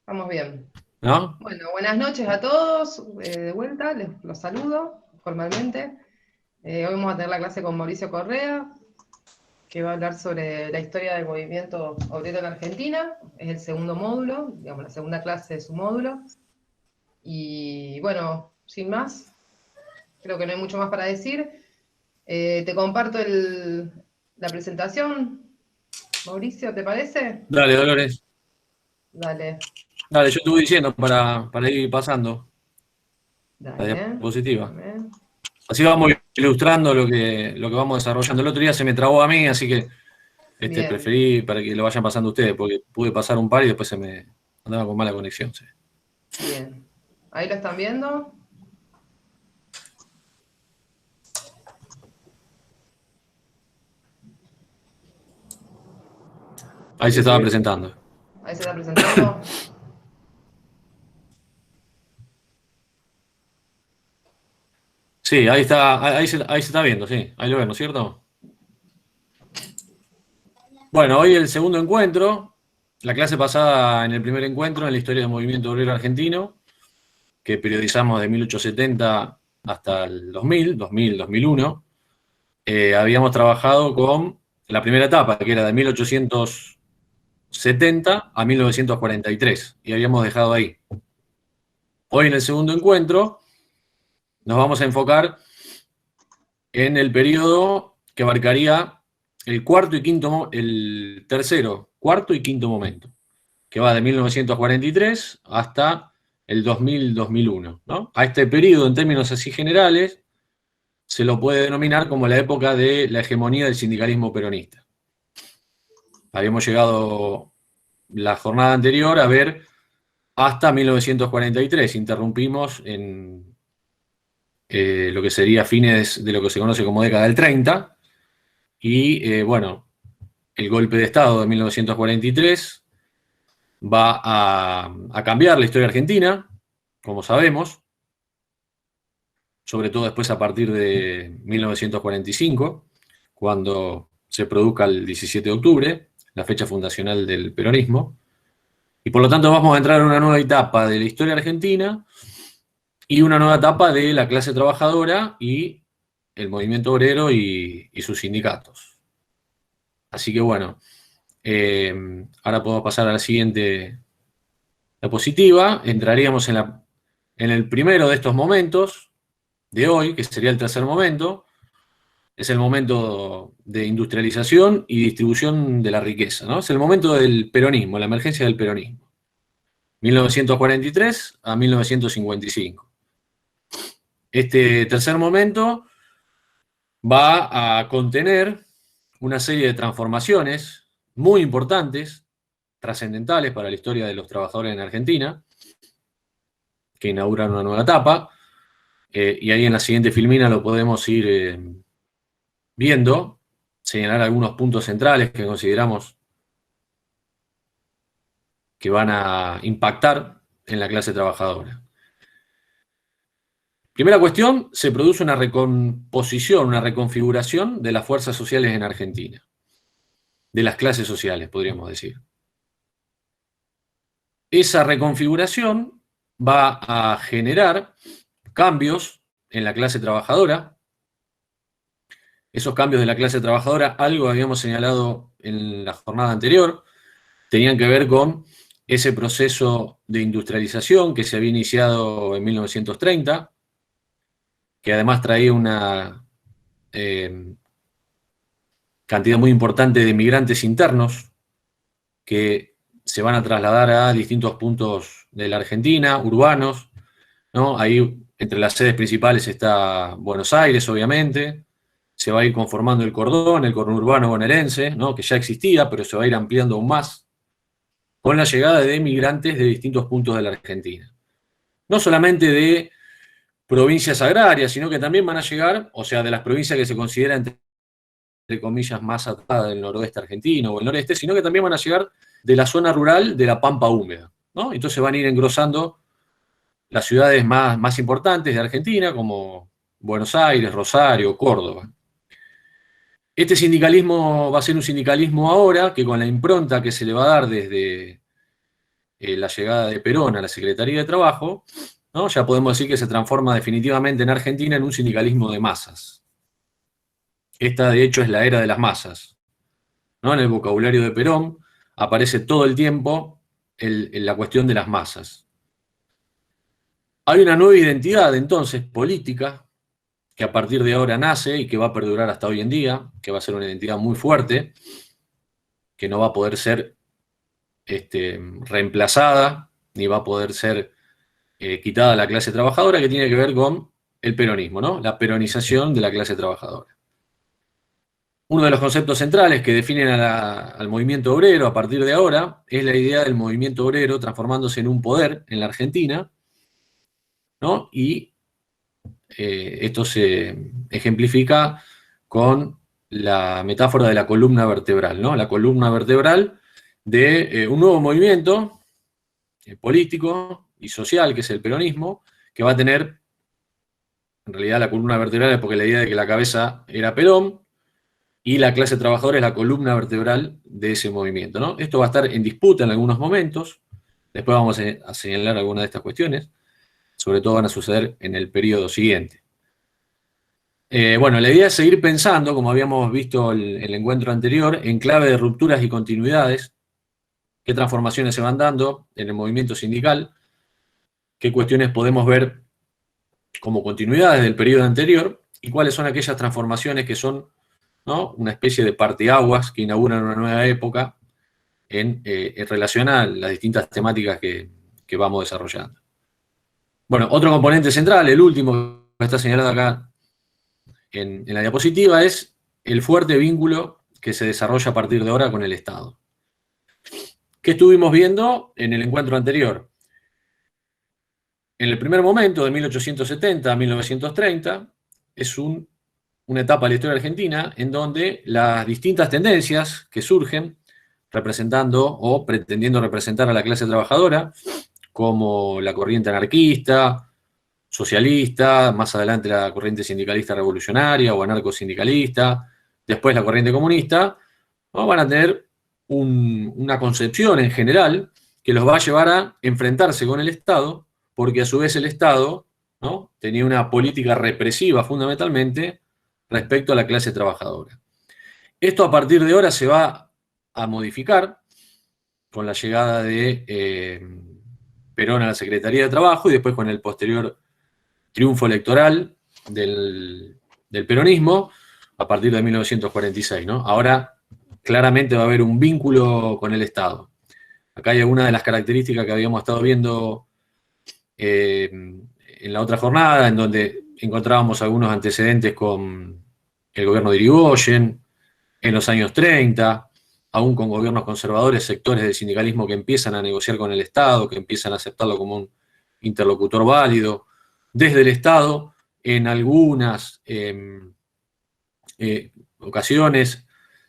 Estamos bien. ¿No? Bueno, buenas noches a todos. De vuelta, los saludo formalmente. Hoy vamos a tener la clase con Mauricio Correa, que va a hablar sobre la historia del movimiento obrero en Argentina. Es el segundo módulo, digamos, la segunda clase de su módulo. Y bueno, sin más, creo que no hay mucho más para decir. Te comparto la presentación. Mauricio, ¿te parece? Dale, Dolores. Dale, Dale, yo te voy diciendo para ir pasando la dale. diapositiva. Dame. Así vamos ilustrando lo que vamos desarrollando. El otro día se me trabó a mí, así que Bien, preferí para que lo vayan pasando ustedes, porque pude pasar un par y después se me andaba con mala conexión. Sí. bien. ¿Ahí lo están viendo? Ahí se estaba presentando. Ahí se está presentando. Sí, ahí está, ahí se está viendo, sí. Ahí lo vemos, ¿cierto? Bueno, hoy el segundo encuentro. La clase pasada en el primer encuentro en la historia del movimiento obrero argentino, que periodizamos de 1870 hasta el 2001, habíamos trabajado con la primera etapa, que era de 1870 a 1943, y habíamos dejado ahí. Hoy en el segundo encuentro nos vamos a enfocar en el periodo que abarcaría el tercero, cuarto y quinto momento, que va de 1943 hasta el 2000-2001. ¿No? A este periodo, en términos así generales, se lo puede denominar como la época de la hegemonía del sindicalismo peronista. Habíamos llegado la jornada anterior a ver hasta 1943. Interrumpimos en lo que sería fines de lo que se conoce como década del 30. Y bueno, el golpe de Estado de 1943 va a cambiar la historia argentina, como sabemos, sobre todo después a partir de 1945, cuando se produzca el 17 de octubre, la fecha fundacional del peronismo. Y por lo tanto vamos a entrar en una nueva etapa de la historia argentina y una nueva etapa de la clase trabajadora y el movimiento obrero y sus sindicatos. Así que bueno, ahora podemos pasar a la siguiente diapositiva. Entraríamos en el primero de estos momentos de hoy, que sería el tercer momento. Es el momento de industrialización y distribución de la riqueza, ¿no? Es el momento del peronismo, la emergencia del peronismo. 1943 a 1955. Este tercer momento va a contener una serie de transformaciones muy importantes, trascendentales para la historia de los trabajadores en Argentina, que inauguran una nueva etapa, y ahí en la siguiente filmina lo podemos ir viendo, señalar algunos puntos centrales que consideramos que van a impactar en la clase trabajadora. Primera cuestión, se produce una recomposición, una reconfiguración de las fuerzas sociales en Argentina, de las clases sociales, podríamos decir. Esa reconfiguración va a generar cambios en la clase trabajadora. Esos cambios de la clase trabajadora, algo habíamos señalado en la jornada anterior, tenían que ver con ese proceso de industrialización que se había iniciado en 1930, que además traía una cantidad muy importante de migrantes internos que se van a trasladar a distintos puntos de la Argentina, urbanos, ¿no? Ahí entre las sedes principales está Buenos Aires, obviamente. Se va a ir conformando el cordón urbano bonaerense, ¿no? Que ya existía, pero se va a ir ampliando aún más con la llegada de migrantes de distintos puntos de la Argentina. No solamente de provincias agrarias, sino que también van a llegar, o sea, de las provincias que se consideran, entre comillas, más atadas del noroeste argentino o el noreste, sino que también van a llegar de la zona rural de la Pampa húmeda, ¿no? Entonces van a ir engrosando las ciudades más importantes de Argentina, como Buenos Aires, Rosario, Córdoba. Este sindicalismo va a ser un sindicalismo ahora que con la impronta que se le va a dar desde la llegada de Perón a la Secretaría de Trabajo, ¿no? Ya podemos decir que se transforma definitivamente en Argentina en un sindicalismo de masas. Esta, de hecho, es la era de las masas, ¿no? En el vocabulario de Perón aparece todo el tiempo la cuestión de las masas. Hay una nueva identidad, entonces, política, que a partir de ahora nace y que va a perdurar hasta hoy en día, que va a ser una identidad muy fuerte, que no va a poder ser reemplazada, ni va a poder ser quitada a la clase trabajadora, que tiene que ver con el peronismo, ¿no? La peronización de la clase trabajadora. Uno de los conceptos centrales que definen al movimiento obrero a partir de ahora es la idea del movimiento obrero transformándose en un poder en la Argentina, ¿no? Y esto se ejemplifica con la metáfora de la columna vertebral, ¿no? La columna vertebral de un nuevo movimiento político y social, que es el peronismo, que va a tener, en realidad la columna vertebral es porque la idea de que la cabeza era Perón, y la clase trabajadora es la columna vertebral de ese movimiento, ¿no? Esto va a estar en disputa en algunos momentos, después vamos a señalar algunas de estas cuestiones, sobre todo van a suceder en el periodo siguiente. Bueno, la idea es seguir pensando, como habíamos visto el encuentro anterior, en clave de rupturas y continuidades, qué transformaciones se van dando en el movimiento sindical, qué cuestiones podemos ver como continuidades del periodo anterior y cuáles son aquellas transformaciones que son, ¿no?, una especie de parteaguas que inauguran una nueva época en relación a las distintas temáticas que vamos desarrollando. Bueno, otro componente central, el último que está señalado acá en la diapositiva, es el fuerte vínculo que se desarrolla a partir de ahora con el Estado. ¿Qué estuvimos viendo en el encuentro anterior? En el primer momento, de 1870 a 1930, es una etapa de la historia argentina en donde las distintas tendencias que surgen representando o pretendiendo representar a la clase trabajadora, como la corriente anarquista, socialista, más adelante la corriente sindicalista revolucionaria o anarcosindicalista, después la corriente comunista, ¿no?, van a tener una concepción en general que los va a llevar a enfrentarse con el Estado, porque a su vez el Estado, ¿no?, tenía una política represiva fundamentalmente respecto a la clase trabajadora. Esto a partir de ahora se va a modificar con la llegada de Perón a la Secretaría de Trabajo y después con el posterior triunfo electoral del peronismo a partir de 1946, ¿no? Ahora claramente va a haber un vínculo con el Estado. Acá hay algunas de las características que habíamos estado viendo en la otra jornada, en donde encontrábamos algunos antecedentes con el gobierno de Irigoyen en los años 30, aún con gobiernos conservadores, sectores del sindicalismo que empiezan a negociar con el Estado, que empiezan a aceptarlo como un interlocutor válido. Desde el Estado, en algunas ocasiones,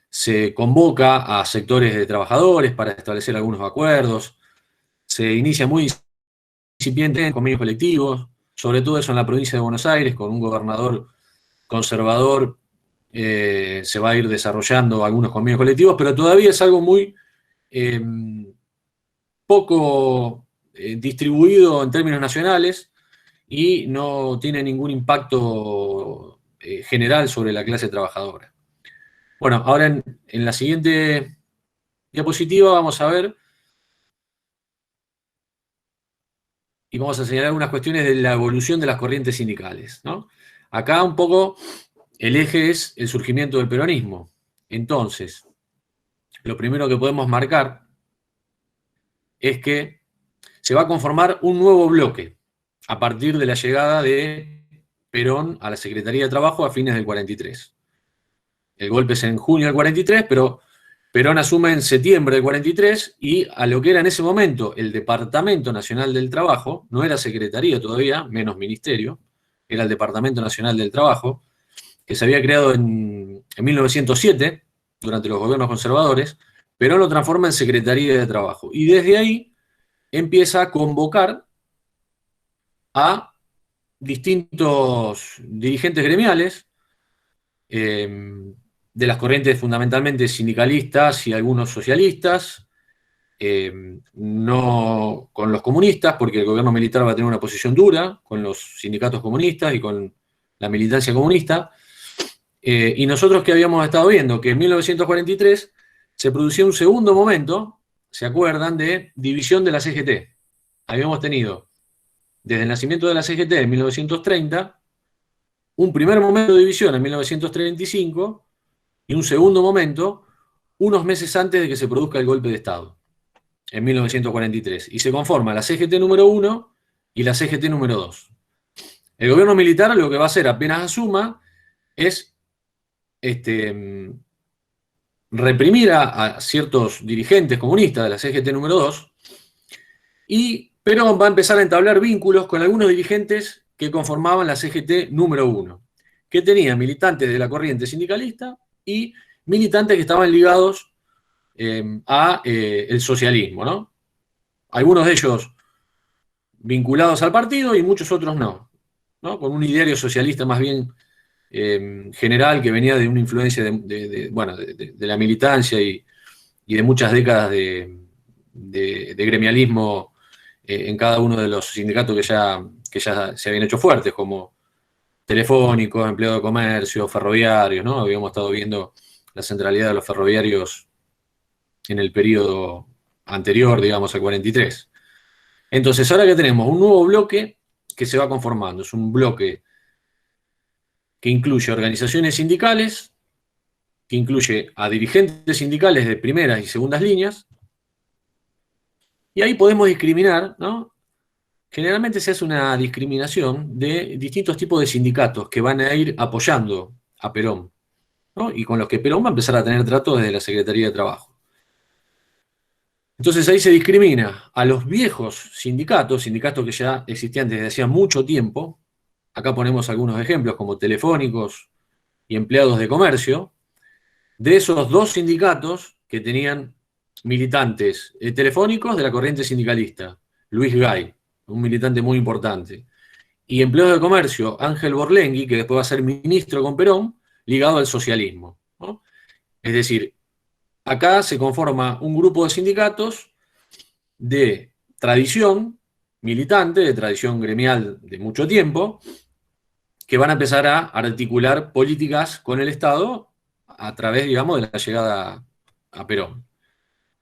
se convoca a sectores de trabajadores para establecer algunos acuerdos, se inicia muy incipiente en convenios colectivos, sobre todo eso en la provincia de Buenos Aires, con un gobernador conservador, se va a ir desarrollando algunos convenios colectivos, pero todavía es algo muy poco distribuido en términos nacionales y no tiene ningún impacto general sobre la clase trabajadora. Bueno, ahora en la siguiente diapositiva vamos a ver y vamos a señalar algunas cuestiones de la evolución de las corrientes sindicales, ¿no? Acá un poco el eje es el surgimiento del peronismo. Entonces, lo primero que podemos marcar es que se va a conformar un nuevo bloque a partir de la llegada de Perón a la Secretaría de Trabajo a fines del 43. El golpe es en junio del 43, pero Perón asume en septiembre del 43 y a lo que era en ese momento el Departamento Nacional del Trabajo, no era Secretaría todavía, menos Ministerio, era el Departamento Nacional del Trabajo, que se había creado en 1907, durante los gobiernos conservadores, Perón lo transforma en Secretaría de Trabajo. Y desde ahí empieza a convocar a distintos dirigentes gremiales, de las corrientes fundamentalmente sindicalistas y algunos socialistas, no con los comunistas, porque el gobierno militar va a tener una posición dura con los sindicatos comunistas y con la militancia comunista. Y nosotros que habíamos estado viendo que en 1943 se producía un segundo momento, ¿se acuerdan?, de división de la CGT. Habíamos tenido, desde el nacimiento de la CGT en 1930, un primer momento de división en 1935 y un segundo momento unos meses antes de que se produzca el golpe de Estado, en 1943. Y se conforma la CGT número 1 y la CGT número 2. El gobierno militar lo que va a hacer apenas asuma es reprimir a ciertos dirigentes comunistas de la CGT número 2, y Perón va a empezar a entablar vínculos con algunos dirigentes que conformaban la CGT número 1, que tenían militantes de la corriente sindicalista y militantes que estaban ligados a el socialismo, ¿no? Algunos de ellos vinculados al partido y muchos otros no, ¿no? Con un ideario socialista más bien general, que venía de una influencia de la militancia y de muchas décadas de gremialismo en cada uno de los sindicatos que ya se habían hecho fuertes, como telefónicos, empleados de comercio, ferroviarios, ¿no? Habíamos estado viendo la centralidad de los ferroviarios en el periodo anterior, digamos, al 43. Entonces, ahora que tenemos un nuevo bloque que se va conformando, es un bloque que incluye organizaciones sindicales, que incluye a dirigentes sindicales de primeras y segundas líneas, y ahí podemos discriminar, ¿no? Generalmente se hace una discriminación de distintos tipos de sindicatos que van a ir apoyando a Perón, ¿no? Y con los que Perón va a empezar a tener trato desde la Secretaría de Trabajo. Entonces ahí se discrimina a los viejos sindicatos que ya existían desde hacía mucho tiempo. Acá ponemos algunos ejemplos, como telefónicos y empleados de comercio, de esos dos sindicatos que tenían militantes telefónicos de la corriente sindicalista, Luis Gay, un militante muy importante, y empleados de comercio, Ángel Borlengui, que después va a ser ministro con Perón, ligado al socialismo, ¿no? Es decir, acá se conforma un grupo de sindicatos de tradición militante, de tradición gremial de mucho tiempo, que van a empezar a articular políticas con el Estado a través, digamos, de la llegada a Perón.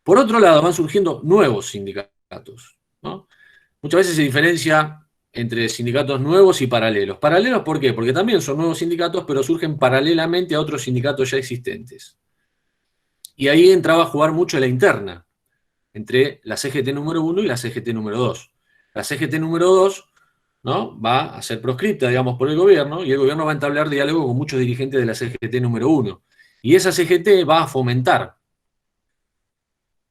Por otro lado, van surgiendo nuevos sindicatos, ¿no? Muchas veces se diferencia entre sindicatos nuevos y paralelos. ¿Paralelos por qué? Porque también son nuevos sindicatos, pero surgen paralelamente a otros sindicatos ya existentes. Y ahí entraba a jugar mucho la interna entre la CGT número 1 y la CGT número 2. La CGT número 2, ¿no?, va a ser proscripta, digamos, por el gobierno, y el gobierno va a entablar diálogo con muchos dirigentes de la CGT número 1. Y esa CGT va a fomentar,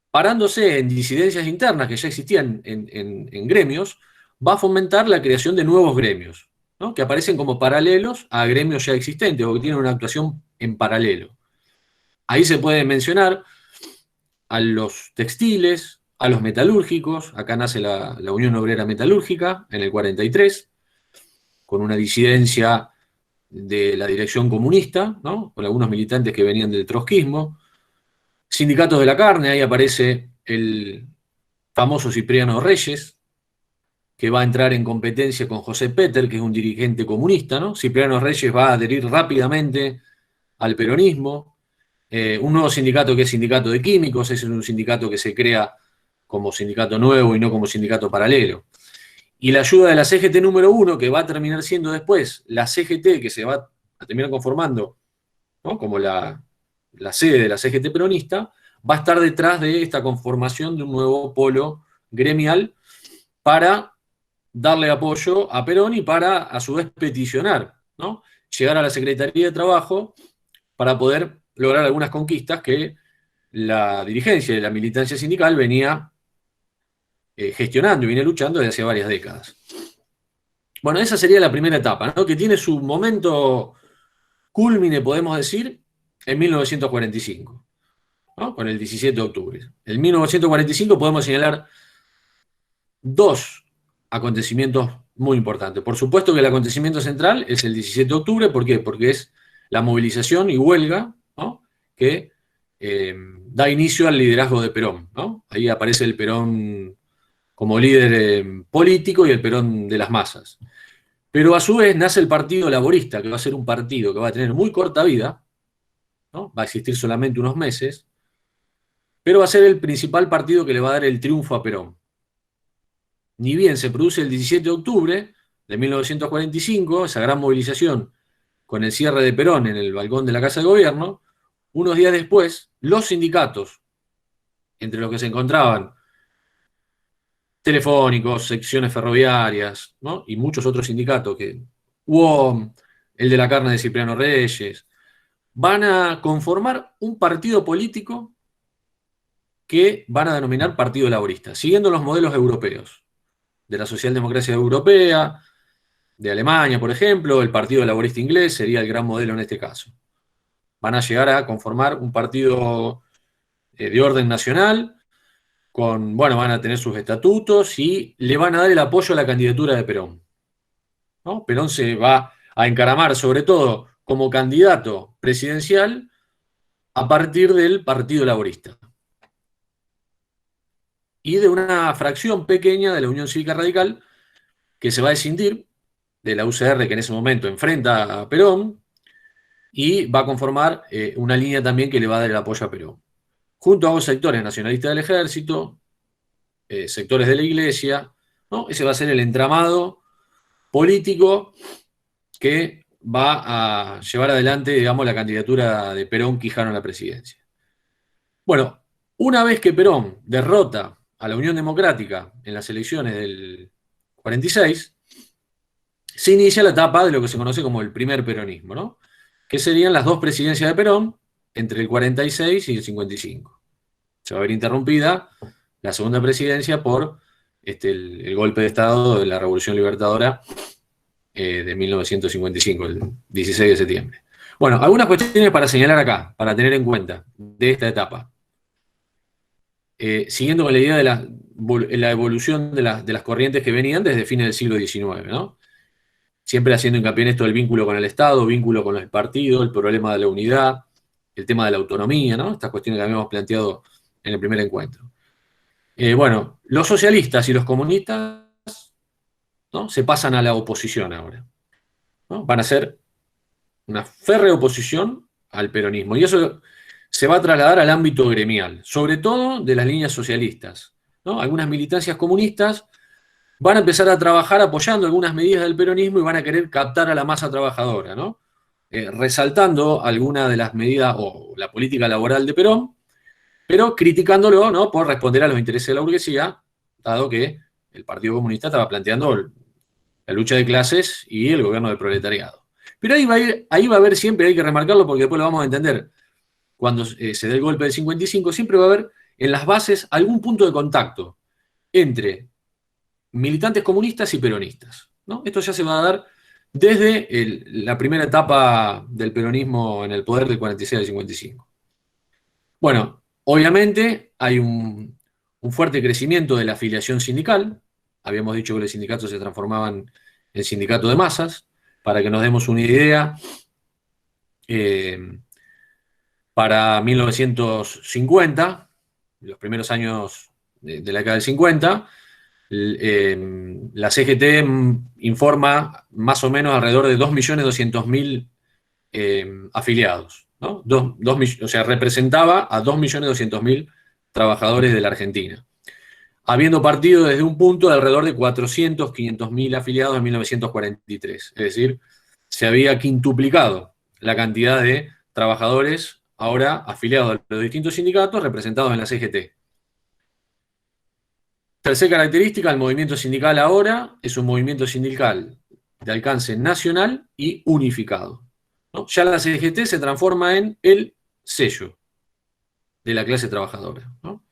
parándose en disidencias internas que ya existían en gremios, va a fomentar la creación de nuevos gremios, ¿no?, que aparecen como paralelos a gremios ya existentes o que tienen una actuación en paralelo. Ahí se puede mencionar a los textiles, a los metalúrgicos. Acá nace la Unión Obrera Metalúrgica en el 43, con una disidencia de la dirección comunista, ¿no?, con algunos militantes que venían del trotskismo. Sindicatos de la carne, ahí aparece el famoso Cipriano Reyes, que va a entrar en competencia con José Peter, que es un dirigente comunista, ¿no? Cipriano Reyes va a adherir rápidamente al peronismo. Un nuevo sindicato que es Sindicato de Químicos, ese es un sindicato que se crea como sindicato nuevo y no como sindicato paralelo. Y la ayuda de la CGT número 1, que va a terminar siendo después la CGT, que se va a terminar conformando, ¿no?, como la sede de la CGT peronista, va a estar detrás de esta conformación de un nuevo polo gremial para darle apoyo a Perón y para, a su vez, peticionar, ¿no?, llegar a la Secretaría de Trabajo para poder lograr algunas conquistas que la dirigencia de la militancia sindical venía gestionando y viene luchando desde hace varias décadas. Bueno, esa sería la primera etapa, ¿no?, que tiene su momento cúlmine, podemos decir, en 1945, ¿no?, con el 17 de octubre. En 1945 podemos señalar dos acontecimientos muy importantes. Por supuesto que el acontecimiento central es el 17 de octubre. ¿Por qué? Porque es la movilización y huelga, ¿no?, que da inicio al liderazgo de Perón, ¿no? Ahí aparece el Perón como líder político y el Perón de las masas. Pero a su vez nace el Partido Laborista, que va a ser un partido que va a tener muy corta vida, ¿no? Va a existir solamente unos meses, pero va a ser el principal partido que le va a dar el triunfo a Perón. Ni bien se produce el 17 de octubre de 1945, esa gran movilización con el cierre de Perón en el balcón de la Casa de Gobierno, unos días después, los sindicatos, entre los que se encontraban telefónicos, secciones ferroviarias, ¿no? Y muchos otros sindicatos, que UOM, el de la carne de Cipriano Reyes, van a conformar un partido político que van a denominar Partido Laborista, siguiendo los modelos europeos, de la socialdemocracia europea, de Alemania, por ejemplo. El Partido Laborista inglés sería el gran modelo en este caso. Van a llegar a conformar un partido de orden nacional, van a tener sus estatutos y le van a dar el apoyo a la candidatura de Perón, ¿no? Perón se va a encaramar sobre todo como candidato presidencial a partir del Partido Laborista y de una fracción pequeña de la Unión Cívica Radical que se va a escindir de la UCR, que en ese momento enfrenta a Perón, y va a conformar una línea también que le va a dar el apoyo a Perón, junto a dos sectores nacionalistas del ejército, sectores de la iglesia, ¿no? Ese va a ser el entramado político que va a llevar adelante, digamos, la candidatura de Perón-Quijano a la presidencia. Bueno, una vez que Perón derrota a la Unión Democrática en las elecciones del 46, se inicia la etapa de lo que se conoce como el primer peronismo, ¿no? Que serían las dos presidencias de Perón entre el 46 y el 55. Se va a ver interrumpida la segunda presidencia por el golpe de Estado de la Revolución Libertadora de 1955, el 16 de septiembre. Bueno, algunas cuestiones para señalar acá, para tener en cuenta de esta etapa. Siguiendo con la idea de la evolución de las corrientes que venían desde fines del siglo XIX, ¿no? Siempre haciendo hincapié en esto del vínculo con el Estado, vínculo con el partido, el problema de la unidad, el tema de la autonomía, ¿no? Estas cuestiones que habíamos planteado en el primer encuentro. Los socialistas y los comunistas, ¿no? Se pasan a la oposición ahora, ¿no? Van a ser una férrea oposición al peronismo. Y eso se va a trasladar al ámbito gremial, sobre todo de las líneas socialistas, ¿no? Algunas militancias comunistas van a empezar a trabajar apoyando algunas medidas del peronismo y van a querer captar a la masa trabajadora, ¿no? Resaltando algunas de las medidas o la política laboral de Perón, pero criticándolo, ¿no? Por responder a los intereses de la burguesía, dado que el Partido Comunista estaba planteando la lucha de clases y el gobierno del proletariado. Pero ahí va a haber siempre, hay que remarcarlo porque después lo vamos a entender, cuando se dé el golpe del 55, siempre va a haber en las bases algún punto de contacto entre militantes comunistas y peronistas, ¿no? Esto ya se va a dar desde la primera etapa del peronismo en el poder del 46 al 55. Bueno, obviamente hay un fuerte crecimiento de la afiliación sindical. Habíamos dicho que los sindicatos se transformaban en sindicato de masas. Para que nos demos una idea, para 1950, los primeros años de la década del 50, la CGT informa más o menos alrededor de 2.200.000 afiliados, ¿no? O sea, representaba a 2.200.000 trabajadores de la Argentina, habiendo partido desde un punto de alrededor de 400, 500.000 afiliados en 1943. Es decir, se había quintuplicado la cantidad de trabajadores ahora afiliados a los distintos sindicatos representados en la CGT. Tercera característica, el movimiento sindical ahora es un movimiento sindical de alcance nacional y unificado, ¿no? Ya la CGT se transforma en el sello de la clase trabajadora, ¿no?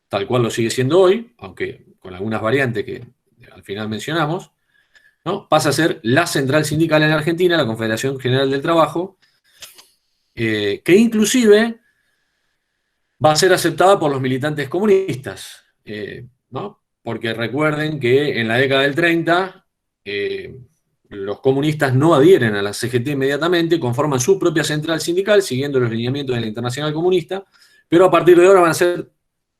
Tal cual lo sigue siendo hoy, aunque con algunas variantes que al final mencionamos, ¿no? Pasa a ser la central sindical en Argentina, la Confederación General del Trabajo, que inclusive va a ser aceptada por los militantes comunistas, ¿no? Porque recuerden que en la década del 30 los comunistas no adhieren a la CGT inmediatamente, conforman su propia central sindical, siguiendo los lineamientos de la Internacional Comunista, Pero a partir de ahora van a ser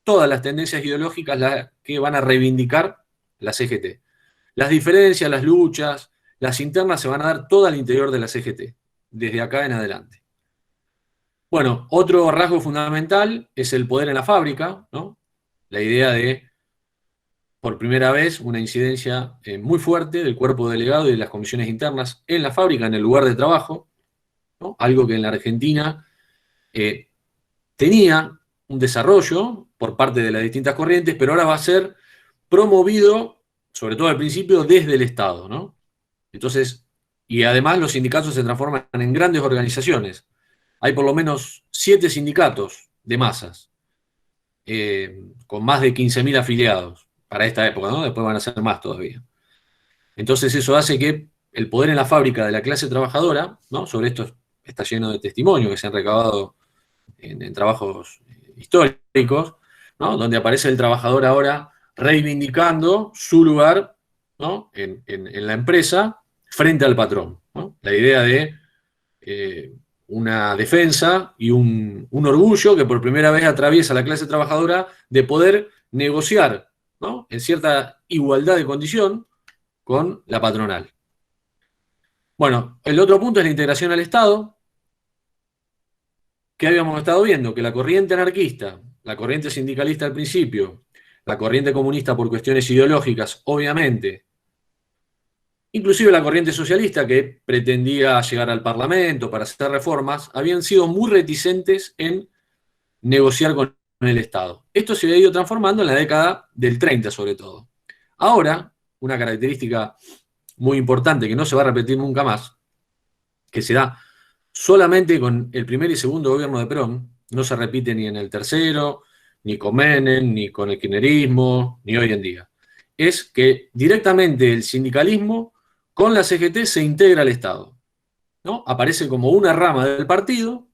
todas las tendencias ideológicas las que van a reivindicar la CGT. Las diferencias, las luchas, las internas se van a dar todo al interior de la CGT, desde acá en adelante. Bueno, otro rasgo fundamental es el poder en la fábrica, ¿no? La idea de, por primera vez, una incidencia muy fuerte del cuerpo delegado y de las comisiones internas en la fábrica, en el lugar de trabajo, ¿no? Algo que en la Argentina tenía un desarrollo por parte de las distintas corrientes, pero ahora va a ser promovido, sobre todo al principio, desde el Estado, ¿no? Entonces, y además los sindicatos se transforman en grandes organizaciones. Hay por lo menos 7 sindicatos de masas, con más de 15.000 afiliados para esta época, ¿no? Después van a ser más todavía. Entonces eso hace que el poder en la fábrica de la clase trabajadora, ¿no? Sobre esto está lleno de testimonios que se han recabado en trabajos históricos, ¿no? Donde aparece el trabajador ahora reivindicando su lugar, ¿no? en la empresa frente al patrón, ¿no? La idea de una defensa y un orgullo que por primera vez atraviesa la clase trabajadora de poder negociar, ¿no? En cierta igualdad de condición con la patronal. Bueno, el otro punto es la integración al Estado. ¿Qué habíamos estado viendo? Que la corriente anarquista, la corriente sindicalista al principio, la corriente comunista por cuestiones ideológicas, obviamente, inclusive la corriente socialista que pretendía llegar al Parlamento para hacer reformas, habían sido muy reticentes en negociar con el Estado. Esto se ha ido transformando en la década del 30 sobre todo. Ahora, una característica muy importante que no se va a repetir nunca más, que se da solamente con el primer y segundo gobierno de Perón, no se repite ni en el tercero, ni con Menem, ni con el kirchnerismo, ni hoy en día. Es que directamente el sindicalismo con la CGT se integra al Estado, ¿no? Aparece como una rama del partido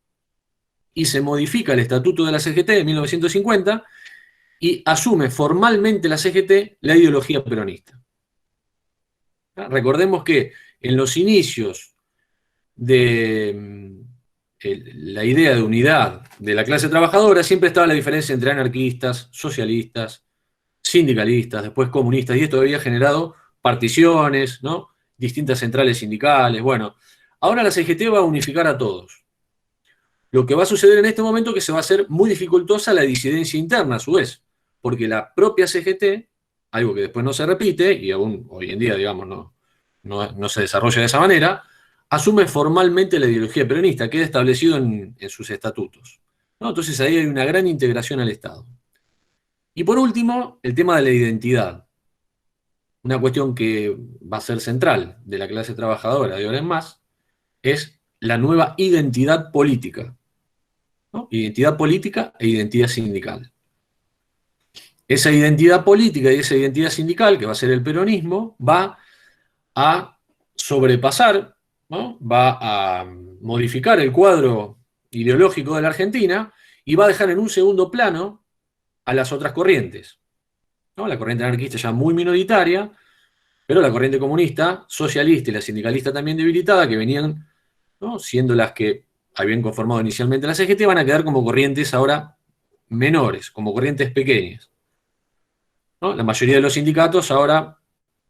y se modifica el estatuto de la CGT de 1950 y asume formalmente la CGT la ideología peronista. Recordemos que en los inicios de la idea de unidad de la clase trabajadora siempre estaba la diferencia entre anarquistas, socialistas, sindicalistas, después comunistas, y esto había generado particiones, ¿no? Distintas centrales sindicales. Bueno, ahora la CGT va a unificar a todos. Lo que va a suceder en este momento es que se va a hacer muy dificultosa la disidencia interna a su vez, porque la propia CGT, algo que después no se repite, y aún hoy en día, digamos, no se desarrolla de esa manera, asume formalmente la ideología peronista, queda establecido en sus estatutos, ¿no? Entonces ahí hay una gran integración al Estado. Y por último, el tema de la identidad. Una cuestión que va a ser central de la clase trabajadora de ahora en más, es la nueva identidad política, ¿no? Identidad política e identidad sindical. Esa identidad política y esa identidad sindical, que va a ser el peronismo, va a sobrepasar, ¿no? Va a modificar el cuadro ideológico de la Argentina y va a dejar en un segundo plano a las otras corrientes, ¿no? La corriente anarquista ya muy minoritaria, pero la corriente comunista, socialista y la sindicalista también debilitada, que venían, ¿no? Siendo las que habían conformado inicialmente la CGT, van a quedar como corrientes ahora menores, como corrientes pequeñas, ¿no? La mayoría de los sindicatos ahora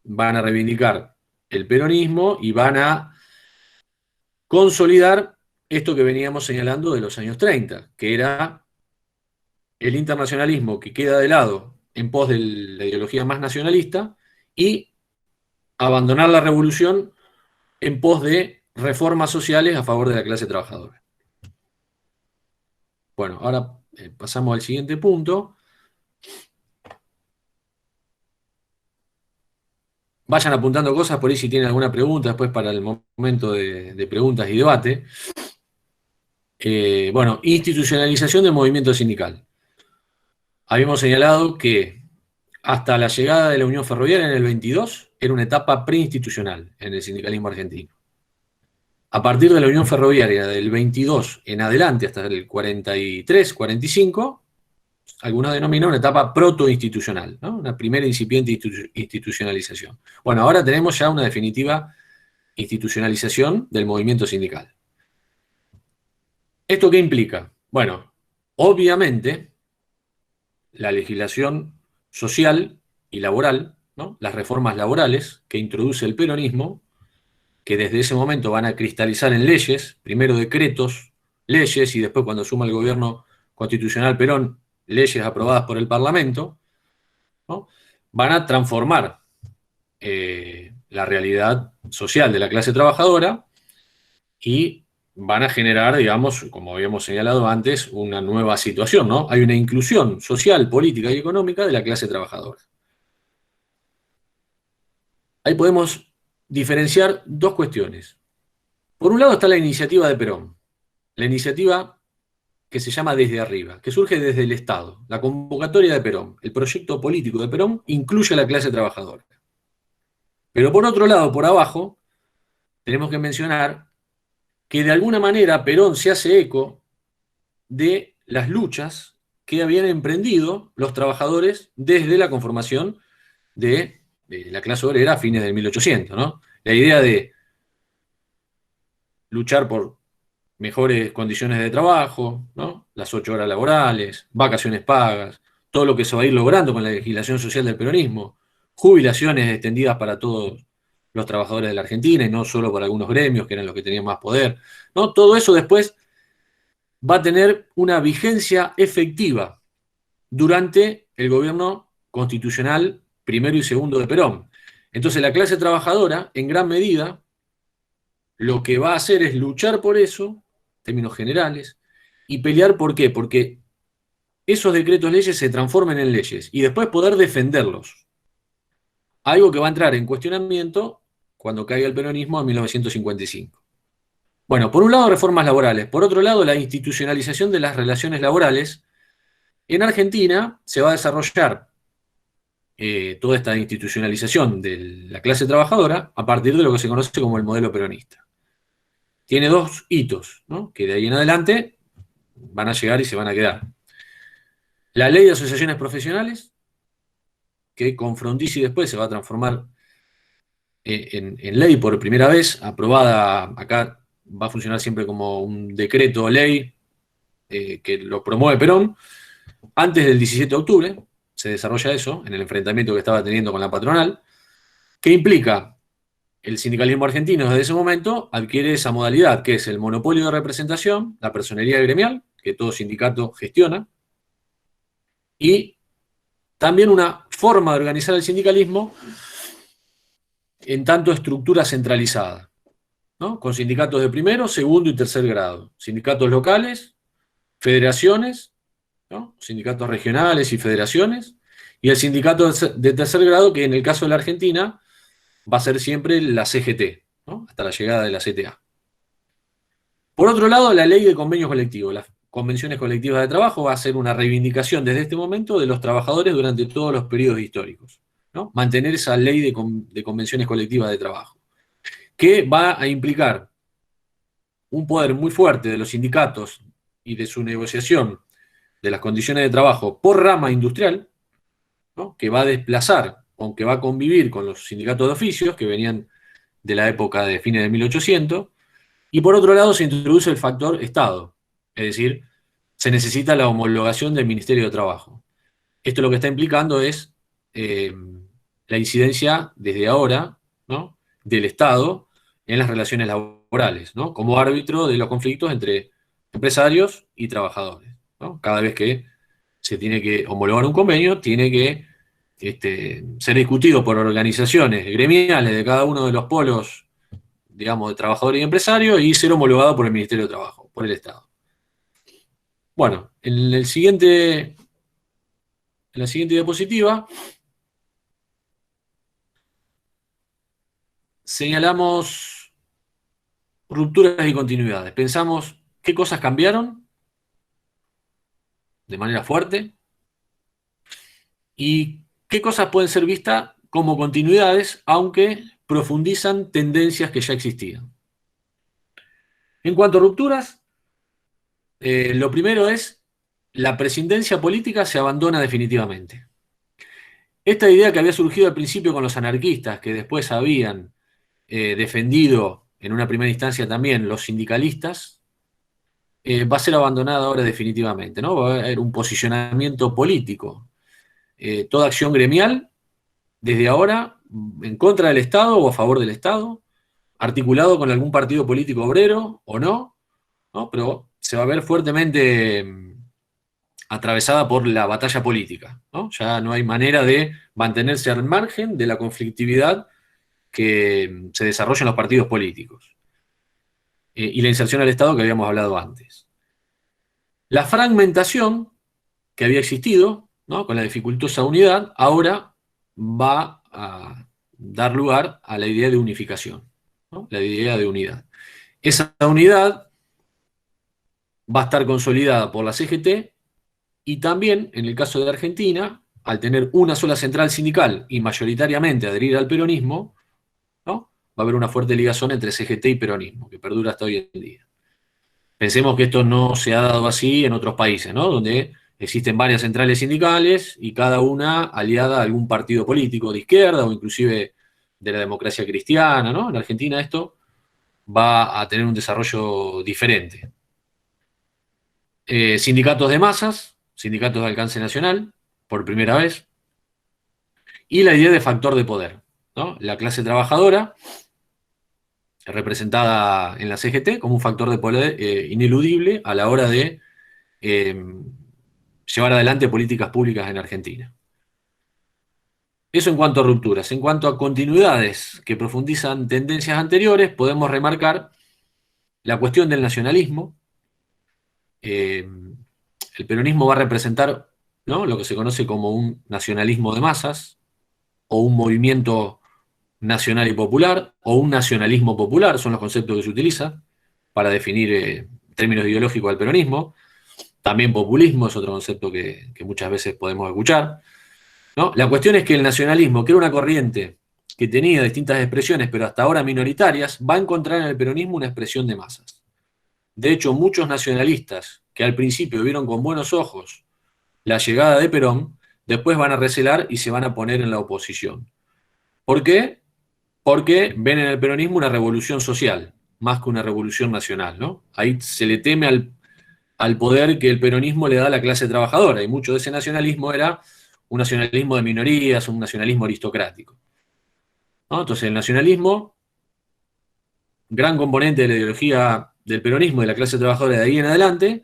van a reivindicar el peronismo y van a consolidar esto que veníamos señalando de los años 30, que era el internacionalismo que queda de lado en pos de la ideología más nacionalista y abandonar la revolución en pos de reformas sociales a favor de la clase trabajadora. Bueno, ahora pasamos al siguiente punto. Vayan apuntando cosas por ahí si tienen alguna pregunta después para el momento de preguntas y debate. Bueno, institucionalización del movimiento sindical. Habíamos señalado que hasta la llegada de la Unión Ferroviaria en el 22 era una etapa preinstitucional en el sindicalismo argentino. A partir de la Unión Ferroviaria del 22 en adelante hasta el 43, 45, algunos denominan una etapa protoinstitucional, ¿no? Una primera incipiente institucionalización. Bueno, ahora tenemos ya una definitiva institucionalización del movimiento sindical. ¿Esto qué implica? Bueno, Obviamente, la legislación social y laboral, ¿no? Las reformas laborales que introduce el peronismo, que desde ese momento van a cristalizar en leyes, primero decretos, leyes, y después cuando suma el gobierno constitucional Perón, leyes aprobadas por el Parlamento, ¿no? Van a transformar la realidad social de la clase trabajadora y van a generar, digamos, como habíamos señalado antes, una nueva situación, ¿no? Hay una inclusión social, política y económica de la clase trabajadora. Ahí podemos diferenciar dos cuestiones. Por un lado está la iniciativa de Perón, la iniciativa que se llama Desde Arriba, que surge desde el Estado. La convocatoria de Perón, el proyecto político de Perón, incluye a la clase trabajadora. Pero por otro lado, por abajo, tenemos que mencionar que de alguna manera Perón se hace eco de las luchas que habían emprendido los trabajadores desde la conformación de la clase obrera a fines del 1800, ¿no? La idea de luchar por mejores condiciones de trabajo, ¿no? Las 8 horas laborales, vacaciones pagas, todo lo que se va a ir logrando con la legislación social del peronismo, jubilaciones extendidas para todos los trabajadores de la Argentina y no solo para algunos gremios que eran los que tenían más poder, ¿no? Todo eso después va a tener una vigencia efectiva durante el gobierno constitucional primero y segundo de Perón. Entonces la clase trabajadora, en gran medida, lo que va a hacer es luchar por eso, en términos generales, y pelear ¿por qué? Porque esos decretos leyes se transformen en leyes y después poder defenderlos. Algo que va a entrar en cuestionamiento cuando caiga el peronismo en 1955. Bueno, por un lado reformas laborales, por otro lado la institucionalización de las relaciones laborales. En Argentina se va a desarrollar toda esta institucionalización de la clase trabajadora a partir de lo que se conoce como el modelo peronista. Tiene dos hitos, ¿no? Que de ahí en adelante van a llegar y se van a quedar. La ley de asociaciones profesionales, que con Frondizi después se va a transformar en ley por primera vez, aprobada acá, va a funcionar siempre como un decreto o ley que lo promueve Perón. Antes del 17 de octubre se desarrolla eso, en el enfrentamiento que estaba teniendo con la patronal, que implica el sindicalismo argentino desde ese momento adquiere esa modalidad, que es el monopolio de representación, la personería gremial, que todo sindicato gestiona, y también una forma de organizar el sindicalismo en tanto estructura centralizada, ¿no? Con sindicatos de primero, segundo y tercer grado, sindicatos locales, federaciones, ¿no? Sindicatos regionales y federaciones, y el sindicato de tercer grado, que en el caso de la Argentina va a ser siempre la CGT, ¿no? Hasta la llegada de la CTA. Por otro lado, la ley de convenios colectivos, las convenciones colectivas de trabajo, va a ser una reivindicación desde este momento de los trabajadores durante todos los periodos históricos, ¿no? Mantener esa ley de convenciones colectivas de trabajo, que va a implicar un poder muy fuerte de los sindicatos y de su negociación de las condiciones de trabajo por rama industrial, ¿no? Que va a desplazar, aunque va a convivir con los sindicatos de oficios que venían de la época de fines de 1800, y por otro lado se introduce el factor Estado, es decir, se necesita la homologación del Ministerio de Trabajo. Esto lo que está implicando es la incidencia desde ahora, ¿no? Del Estado en las relaciones laborales, ¿no? Como árbitro de los conflictos entre empresarios y trabajadores, ¿no? Cada vez que se tiene que homologar un convenio, tiene que ser discutido por organizaciones gremiales de cada uno de los polos, digamos, de trabajadores y empresarios, y ser homologado por el Ministerio de Trabajo, por el Estado. Bueno, en la siguiente diapositiva señalamos rupturas y continuidades. Pensamos qué cosas cambiaron de manera fuerte y qué cosas pueden ser vistas como continuidades, aunque profundizan tendencias que ya existían. En cuanto a rupturas, lo primero es la prescindencia política se abandona definitivamente. Esta idea que había surgido al principio con los anarquistas, que después habían defendido en una primera instancia también los sindicalistas, va a ser abandonada ahora definitivamente, ¿no? Va a haber un posicionamiento político. Toda acción gremial, desde ahora, en contra del Estado o a favor del Estado, articulado con algún partido político obrero o no, ¿no? Pero se va a ver fuertemente atravesada por la batalla política, ¿no? Ya no hay manera de mantenerse al margen de la conflictividad que se desarrolla en los partidos políticos. Y la inserción al Estado que habíamos hablado antes. La fragmentación que había existido, ¿no? Con la dificultosa unidad, ahora va a dar lugar a la idea de unificación, ¿no? La idea de unidad. Esa unidad va a estar consolidada por la CGT y también, en el caso de Argentina, al tener una sola central sindical y mayoritariamente adherir al peronismo, ¿no? Va a haber una fuerte ligazón entre CGT y peronismo, que perdura hasta hoy en día. Pensemos que esto no se ha dado así en otros países, ¿no? Donde existen varias centrales sindicales y cada una aliada a algún partido político de izquierda o inclusive de la democracia cristiana, ¿no? En Argentina esto va a tener un desarrollo diferente. Sindicatos de masas, sindicatos de alcance nacional, por primera vez, y la idea de factor de poder, ¿no? La clase trabajadora, representada en la CGT como un factor de poder ineludible a la hora de llevar adelante políticas públicas en Argentina. Eso en cuanto a rupturas. En cuanto a continuidades que profundizan tendencias anteriores, podemos remarcar la cuestión del nacionalismo. El peronismo va a representar, ¿no?, lo que se conoce como un nacionalismo de masas, o un movimiento nacional y popular, o un nacionalismo popular, son los conceptos que se utilizan para definir términos ideológicos al peronismo. También populismo es otro concepto que muchas veces podemos escuchar, ¿no? La cuestión es que el nacionalismo, que era una corriente que tenía distintas expresiones, pero hasta ahora minoritarias, va a encontrar en el peronismo una expresión de masas. De hecho, muchos nacionalistas que al principio vieron con buenos ojos la llegada de Perón, después van a recelar y se van a poner en la oposición. ¿Por qué? Porque ven en el peronismo una revolución social, más que una revolución nacional, ¿no? Ahí se le teme al poder que el peronismo le da a la clase trabajadora, y mucho de ese nacionalismo era un nacionalismo de minorías, un nacionalismo aristocrático, ¿no? Entonces el nacionalismo, gran componente de la ideología del peronismo y de la clase trabajadora de ahí en adelante,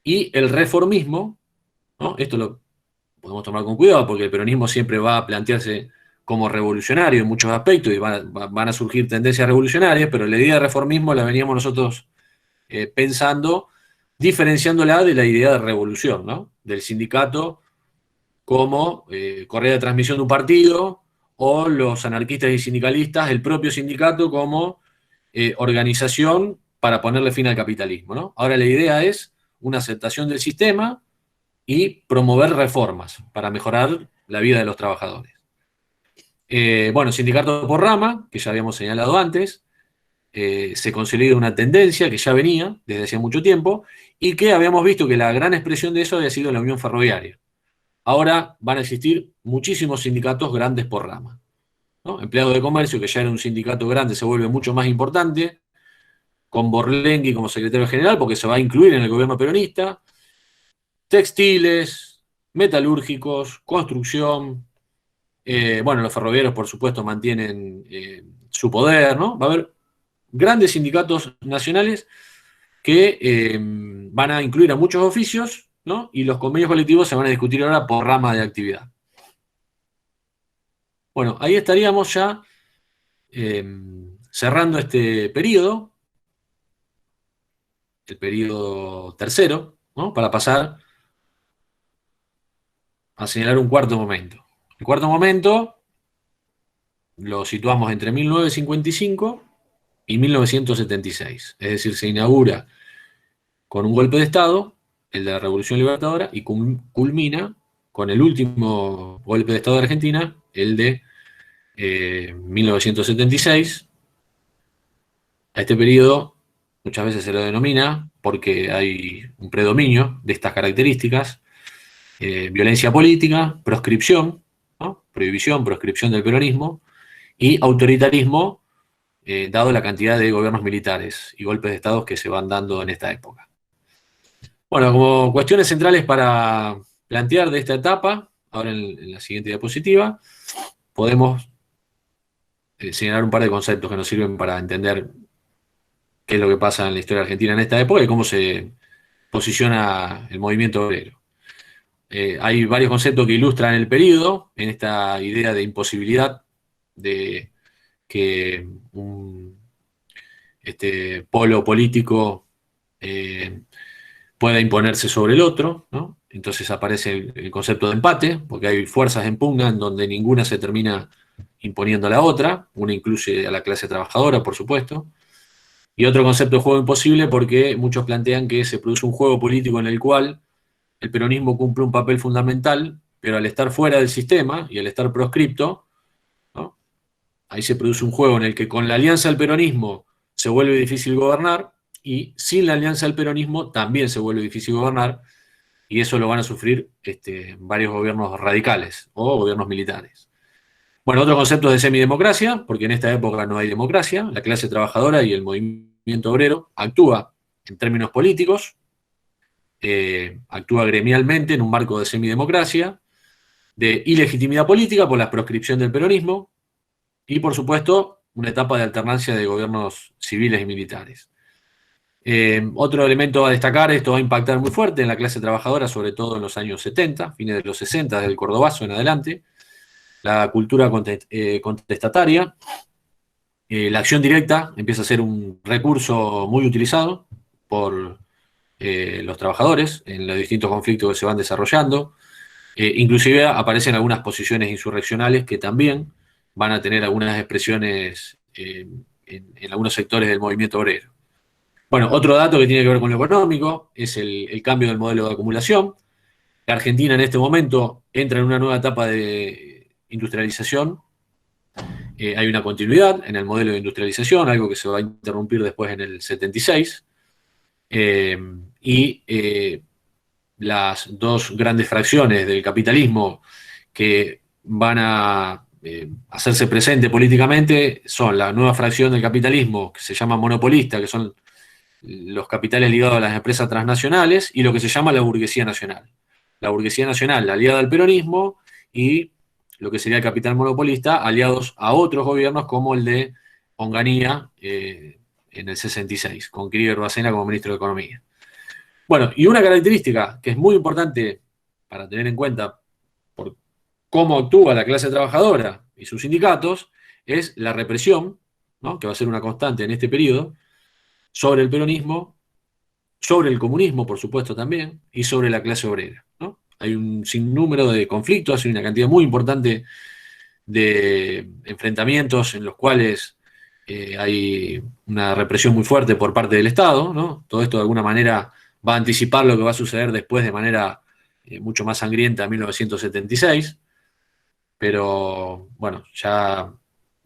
y el reformismo, ¿no? Esto lo podemos tomar con cuidado porque el peronismo siempre va a plantearse como revolucionario en muchos aspectos y van a surgir tendencias revolucionarias, pero la idea de reformismo la veníamos nosotros pensando, diferenciándola de la idea de revolución, ¿no? Del sindicato como correa de transmisión de un partido, o los anarquistas y sindicalistas, el propio sindicato como organización para ponerle fin al capitalismo, ¿no? Ahora la idea es una aceptación del sistema y promover reformas para mejorar la vida de los trabajadores. Bueno, sindicato por rama, que ya habíamos señalado antes, se consolida una tendencia que ya venía desde hace mucho tiempo y que habíamos visto que la gran expresión de eso había sido la Unión Ferroviaria. Ahora van a existir muchísimos sindicatos grandes por rama, ¿no? Empleados de comercio, que ya era un sindicato grande, se vuelve mucho más importante, con Borlenghi como secretario general, porque se va a incluir en el gobierno peronista. Textiles, metalúrgicos, construcción. Bueno, los ferroviarios, por supuesto, mantienen su poder, ¿no? Va a haber grandes sindicatos nacionales que van a incluir a muchos oficios, ¿no? Y los convenios colectivos se van a discutir ahora por rama de actividad. Bueno, ahí estaríamos ya cerrando este periodo, el periodo tercero, ¿no? Para pasar a señalar un cuarto momento. El cuarto momento lo situamos entre 1955 y 1976. Es decir, se inaugura con un golpe de Estado, el de la Revolución Libertadora, y culmina con el último golpe de Estado de Argentina, el de 1976. A este periodo muchas veces se lo denomina, porque hay un predominio de estas características: violencia política, proscripción, ¿no? Prohibición, proscripción del peronismo, y autoritarismo, dado la cantidad de gobiernos militares y golpes de Estado que se van dando en esta época. Bueno, como cuestiones centrales para plantear de esta etapa, ahora en la siguiente diapositiva, podemos señalar un par de conceptos que nos sirven para entender qué es lo que pasa en la historia argentina en esta época y cómo se posiciona el movimiento obrero. Hay varios conceptos que ilustran el periodo en esta idea de imposibilidad de que un polo político pueda imponerse sobre el otro, ¿no? Entonces aparece el concepto de empate, porque hay fuerzas en pugna en donde ninguna se termina imponiendo a la otra, una incluye a la clase trabajadora, por supuesto, y otro concepto de juego imposible porque muchos plantean que se produce un juego político en el cual el peronismo cumple un papel fundamental, pero al estar fuera del sistema y al estar proscripto, ¿no? Ahí se produce un juego en el que con la alianza del peronismo se vuelve difícil gobernar y sin la alianza del peronismo también se vuelve difícil gobernar y eso lo van a sufrir varios gobiernos radicales o gobiernos militares. Bueno, otro concepto es de semidemocracia, porque en esta época no hay democracia, la clase trabajadora y el movimiento obrero actúa en términos políticos, actúa gremialmente en un marco de semidemocracia, de ilegitimidad política por la proscripción del peronismo y, por supuesto, una etapa de alternancia de gobiernos civiles y militares. Otro elemento a destacar, esto va a impactar muy fuerte en la clase trabajadora, sobre todo en los años 70, fines de los 60, desde el Cordobazo en adelante, la cultura contestataria, la acción directa empieza a ser un recurso muy utilizado por los trabajadores en los distintos conflictos que se van desarrollando. Inclusive aparecen algunas posiciones insurreccionales que también van a tener algunas expresiones en algunos sectores del movimiento obrero. Bueno, otro dato que tiene que ver con lo económico es el cambio del modelo de acumulación. La Argentina en este momento entra en una nueva etapa de industrialización. Hay una continuidad en el modelo de industrialización, algo que se va a interrumpir después en el 76. Las dos grandes fracciones del capitalismo que van a hacerse presente políticamente son la nueva fracción del capitalismo que se llama monopolista, que son los capitales ligados a las empresas transnacionales, y lo que se llama la burguesía nacional. La burguesía nacional aliada al peronismo y lo que sería el capital monopolista aliados a otros gobiernos como el de Onganía en el 66, con Críver Bacena como ministro de Economía. Bueno, y una característica que es muy importante para tener en cuenta por cómo actúa la clase trabajadora y sus sindicatos es la represión, ¿no?, que va a ser una constante en este periodo, sobre el peronismo, sobre el comunismo, por supuesto, también, y sobre la clase obrera, ¿no? Hay un sinnúmero de conflictos, hay una cantidad muy importante de enfrentamientos en los cuales hay una represión muy fuerte por parte del Estado, ¿no? Todo esto de alguna manera va a anticipar lo que va a suceder después de manera mucho más sangrienta en 1976, pero bueno, ya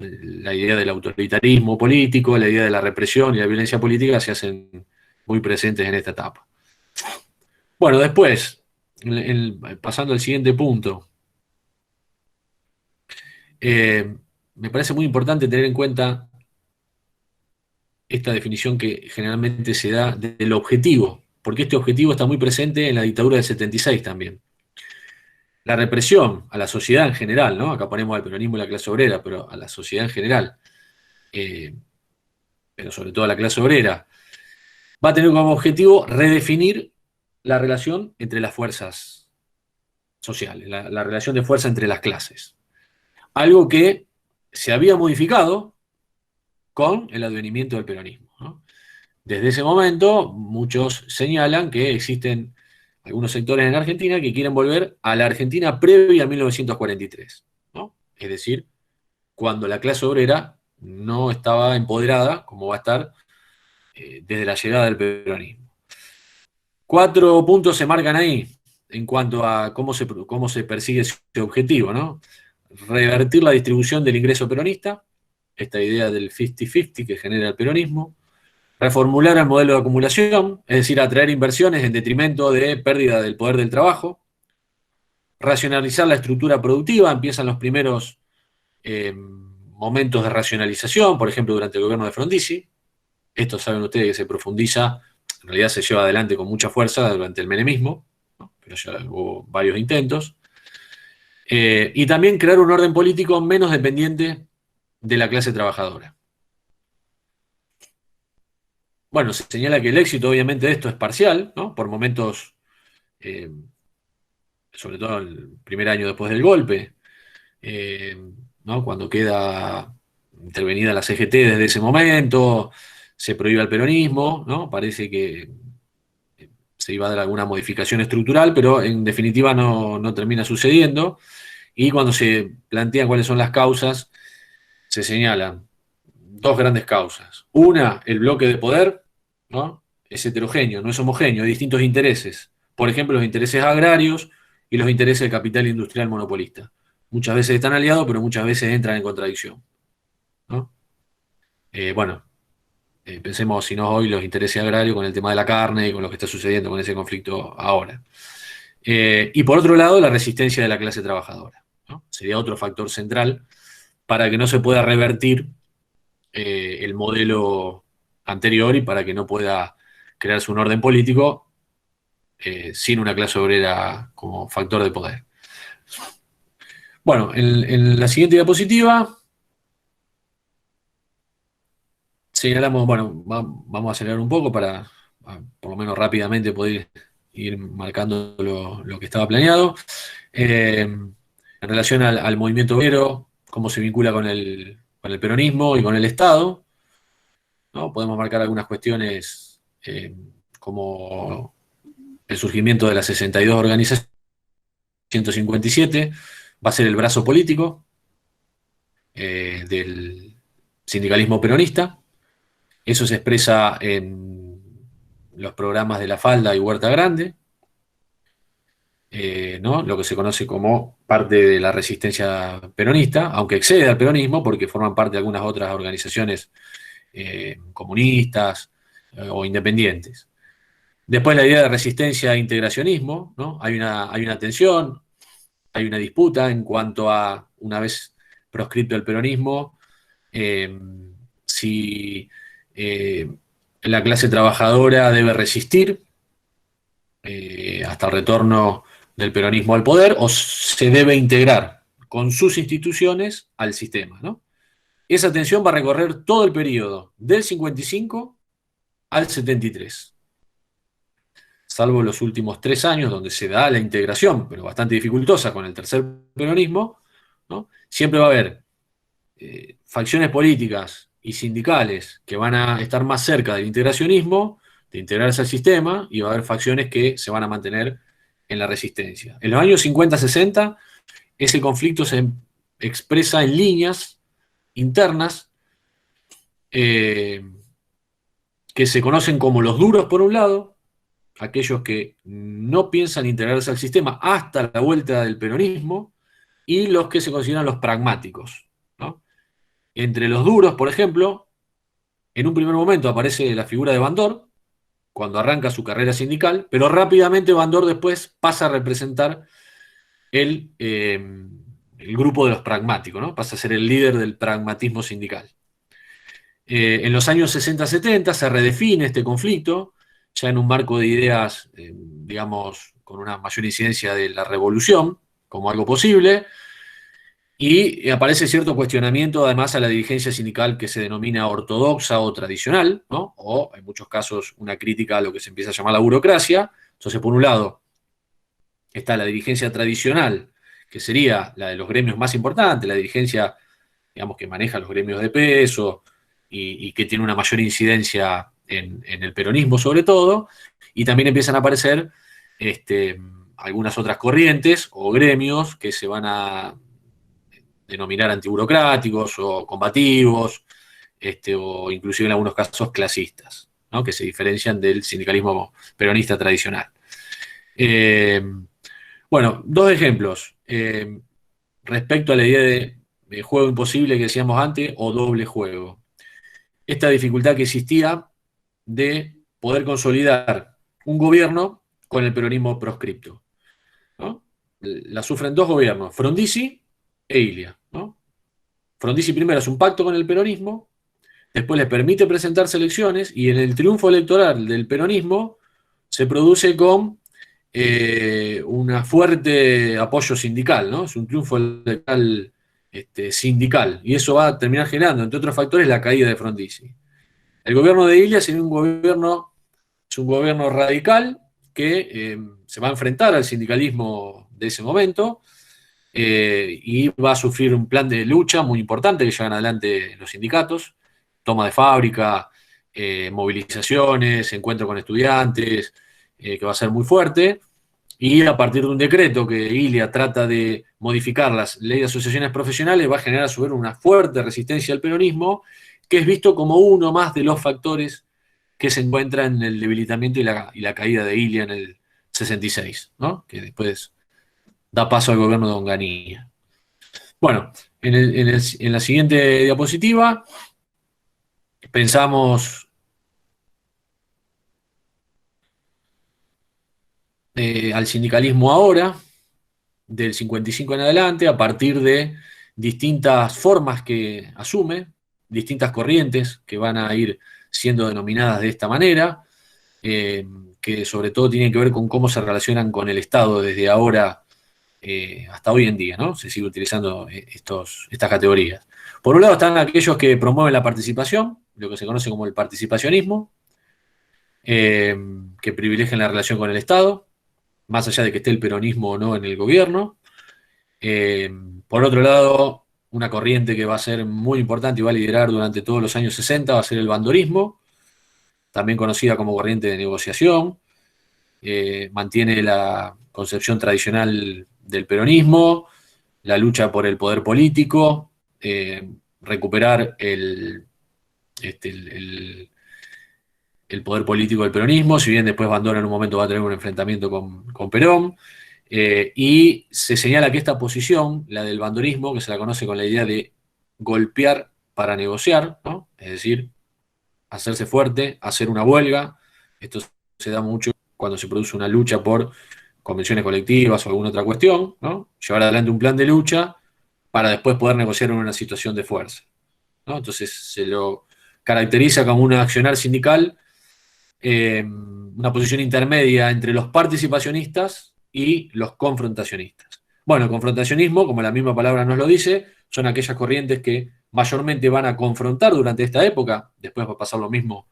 la idea del autoritarismo político, la idea de la represión y la violencia política se hacen muy presentes en esta etapa. Bueno, después, pasando al siguiente punto, me parece muy importante tener en cuenta esta definición que generalmente se da del objetivo, porque este objetivo está muy presente en la dictadura del 76 también. La represión a la sociedad en general, ¿no? Acá ponemos al peronismo y la clase obrera, pero a la sociedad en general, pero sobre todo a la clase obrera, va a tener como objetivo redefinir la relación entre las fuerzas sociales, la relación de fuerza entre las clases. Algo que se había modificado con el advenimiento del peronismo, ¿no? Desde ese momento, muchos señalan que existen algunos sectores en Argentina que quieren volver a la Argentina previa a 1943, ¿no? Es decir, cuando la clase obrera no estaba empoderada, como va a estar desde la llegada del peronismo. 4 puntos se marcan ahí en cuanto a cómo se persigue ese objetivo, ¿no? Revertir la distribución del ingreso peronista, esta idea del 50-50 que genera el peronismo, reformular el modelo de acumulación, es decir, atraer inversiones en detrimento de pérdida del poder del trabajo, racionalizar la estructura productiva, empiezan los primeros momentos de racionalización, por ejemplo, durante el gobierno de Frondizi. Esto saben ustedes que se profundiza en realidad se lleva adelante con mucha fuerza durante el menemismo, ¿no? Pero ya hubo varios intentos. Y también crear un orden político menos dependiente de la clase trabajadora. Bueno, se señala que el éxito, obviamente, de esto es parcial, ¿no? Por momentos, eh, sobre todo el primer año después del golpe, eh, ¿no? Cuando queda intervenida la CGT desde ese momento, se prohíbe el peronismo, ¿no? Parece que se iba a dar alguna modificación estructural, pero en definitiva no termina sucediendo. Y cuando se plantean cuáles son las causas, se señalan dos grandes causas. Una, el bloque de poder, ¿no? Es heterogéneo, no es homogéneo, hay distintos intereses. Por ejemplo, los intereses agrarios y los intereses del capital industrial monopolista. Muchas veces están aliados, pero muchas veces entran en contradicción, ¿no? Bueno, pensemos, si no hoy, los intereses agrarios con el tema de la carne y con lo que está sucediendo con ese conflicto ahora. Y por otro lado, la resistencia de la clase trabajadora, ¿no? Sería otro factor central para que no se pueda revertir el modelo anterior y para que no pueda crearse un orden político sin una clase obrera como factor de poder. Bueno, en la siguiente diapositiva señalamos, bueno, vamos a acelerar un poco para, por lo menos rápidamente, poder ir marcando lo que estaba planeado. En relación al movimiento obrero, cómo se vincula con el peronismo y con el Estado, ¿no? Podemos marcar algunas cuestiones como el surgimiento de las 62 organizaciones, 157, va a ser el brazo político del sindicalismo peronista. Eso se expresa en los programas de La Falda y Huerta Grande, ¿no? Lo que se conoce como parte de la resistencia peronista, aunque excede al peronismo porque forman parte de algunas otras organizaciones comunistas o independientes. Después la idea de resistencia e integracionismo, ¿no? Hay una tensión, hay una disputa en cuanto a, una vez proscripto el peronismo, eh, si la clase trabajadora debe resistir hasta el retorno del peronismo al poder o se debe integrar con sus instituciones al sistema, ¿no? Esa tensión va a recorrer todo el periodo del 55 al 73. Salvo los últimos 3 años, donde se da la integración, pero bastante dificultosa con el tercer peronismo, ¿no? Siempre va a haber facciones políticas y sindicales que van a estar más cerca del integracionismo, de integrarse al sistema, y va a haber facciones que se van a mantener en la resistencia. En los años 50-60, ese conflicto se expresa en líneas internas que se conocen como los duros por un lado, aquellos que no piensan integrarse al sistema hasta la vuelta del peronismo, y los que se consideran los pragmáticos, ¿no? Entre los duros, por ejemplo, en un primer momento aparece la figura de Bandor, cuando arranca su carrera sindical, pero rápidamente Bandor después pasa a representar el grupo de los pragmáticos, ¿no? Pasa a ser el líder del pragmatismo sindical. En los años 60-70 se redefine este conflicto, ya en un marco de ideas, digamos, con una mayor incidencia de la revolución como algo posible, y aparece cierto cuestionamiento además a la dirigencia sindical que se denomina ortodoxa o tradicional, ¿no? O en muchos casos una crítica a lo que se empieza a llamar la burocracia. Entonces, por un lado, está la dirigencia tradicional, que sería la de los gremios más importantes, la dirigencia, digamos, que maneja los gremios de peso y que tiene una mayor incidencia en el peronismo sobre todo, y también empiezan a aparecer algunas otras corrientes o gremios que se van a denominar antiburocráticos o combativos, o inclusive en algunos casos clasistas, ¿no? Que se diferencian del sindicalismo peronista tradicional. Bueno, dos ejemplos. Respecto a la idea de juego imposible que decíamos antes, o doble juego. Esta dificultad que existía de poder consolidar un gobierno con el peronismo proscripto, ¿no? La sufren dos gobiernos, Frondizi e Ilia, ¿no? Frondizi primero hace un pacto con el peronismo, después les permite presentarse elecciones y en el triunfo electoral del peronismo se produce con un fuerte apoyo sindical, ¿no? Es un triunfo electoral sindical y eso va a terminar generando, entre otros factores, la caída de Frondizi. El gobierno de Illa es un gobierno radical que se va a enfrentar al sindicalismo de ese momento y va a sufrir un plan de lucha muy importante que llevan adelante los sindicatos, toma de fábrica, movilizaciones, encuentro con estudiantes, que va a ser muy fuerte. Y a partir de un decreto que Ilia trata de modificar las leyes de asociaciones profesionales, va a generar a su vez una fuerte resistencia al peronismo, que es visto como uno más de los factores que se encuentra en el debilitamiento y la caída de Ilia en el 66, ¿no? Que después da paso al gobierno de Onganía. Bueno, en la siguiente diapositiva pensamos al sindicalismo ahora, del 55 en adelante, a partir de distintas formas que asume, distintas corrientes que van a ir siendo denominadas de esta manera, que sobre todo tienen que ver con cómo se relacionan con el Estado desde ahora hasta hoy en día, ¿no? Se sigue utilizando estas categorías. Por un lado están aquellos que promueven la participación, lo que se conoce como el participacionismo, que privilegian la relación con el Estado, más allá de que esté el peronismo o no en el gobierno. Por otro lado, una corriente que va a ser muy importante y va a liderar durante todos los años 60 va a ser el bandorismo, también conocida como corriente de negociación. Mantiene la concepción tradicional del peronismo, la lucha por el poder político, recuperar el poder político del peronismo, si bien después Bandora en un momento va a tener un enfrentamiento con Perón. Y se señala que esta posición, la del bandorismo, que se la conoce con la idea de golpear para negociar, ¿no? Es decir, hacerse fuerte, hacer una huelga. Esto se da mucho cuando se produce una lucha por convenciones colectivas o alguna otra cuestión, ¿no? Llevar adelante un plan de lucha para después poder negociar en una situación de fuerza, ¿no? Entonces se lo caracteriza como un accionar sindical, una posición intermedia entre los participacionistas y los confrontacionistas. Bueno, el confrontacionismo, como la misma palabra nos lo dice, son aquellas corrientes que mayormente van a confrontar durante esta época. Después va a pasar lo mismo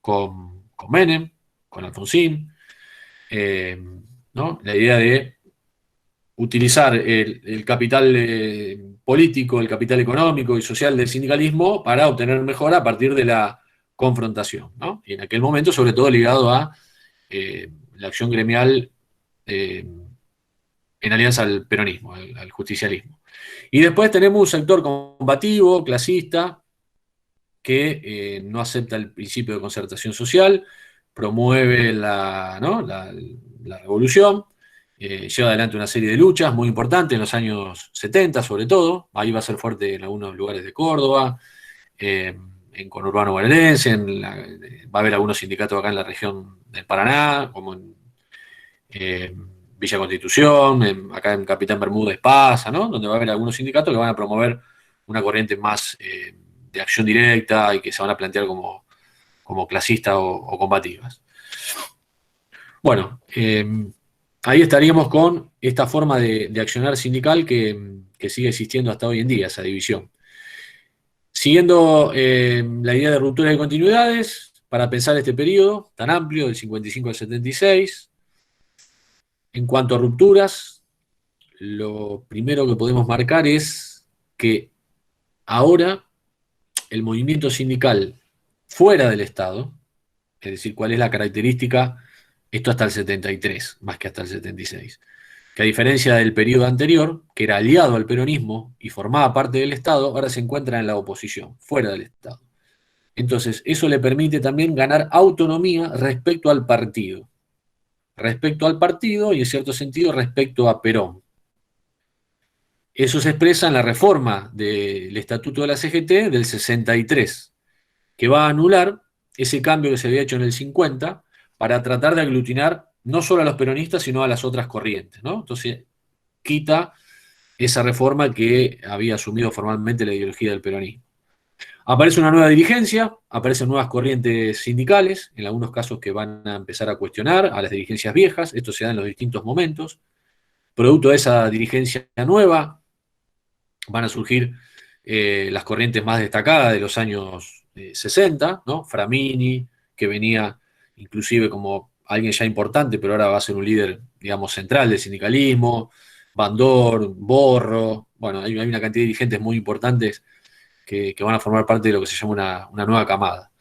con Menem, con Alfonsín, ¿no? La idea de utilizar el capital político, el capital económico y social del sindicalismo para obtener mejora a partir de la confrontación, ¿no? Y en aquel momento, sobre todo ligado a la acción gremial en alianza al peronismo, al justicialismo. Y después tenemos un sector combativo, clasista, que no acepta el principio de concertación social, promueve ¿no? la revolución, lleva adelante una serie de luchas muy importantes en los años 70 sobre todo, ahí va a ser fuerte en algunos lugares de Córdoba, en conurbano bonaerense, va a haber algunos sindicatos acá en la región del Paraná, como en Villa Constitución, acá en Capitán Bermúdez Pasa, ¿no? Donde va a haber algunos sindicatos que van a promover una corriente más de acción directa y que se van a plantear como clasistas o combativas. Bueno, ahí estaríamos con esta forma de accionar sindical que sigue existiendo hasta hoy en día, esa división. Siguiendo la idea de ruptura de continuidades, para pensar este periodo tan amplio, del 55 al 76, en cuanto a rupturas, lo primero que podemos marcar es que ahora el movimiento sindical fuera del Estado, es decir, cuál es la característica, esto hasta el 73, más que hasta el 76, que a diferencia del periodo anterior, que era aliado al peronismo y formaba parte del Estado, ahora se encuentra en la oposición, fuera del Estado. Entonces, eso le permite también ganar autonomía respecto al partido. Respecto al partido y, en cierto sentido, respecto a Perón. Eso se expresa en la reforma del Estatuto de la CGT del 63, que va a anular ese cambio que se había hecho en el 50 para tratar de aglutinar no solo a los peronistas, sino a las otras corrientes, ¿no? Entonces, quita esa reforma que había asumido formalmente la ideología del peronismo. Aparece una nueva dirigencia, aparecen nuevas corrientes sindicales, en algunos casos que van a empezar a cuestionar a las dirigencias viejas, esto se da en los distintos momentos. Producto de esa dirigencia nueva, van a surgir las corrientes más destacadas de los años 60, ¿no? Framini, que venía inclusive como alguien ya importante, pero ahora va a ser un líder, digamos, central del sindicalismo, Bandor, Borro, bueno, hay una cantidad de dirigentes muy importantes que van a formar parte de lo que se llama una nueva camada.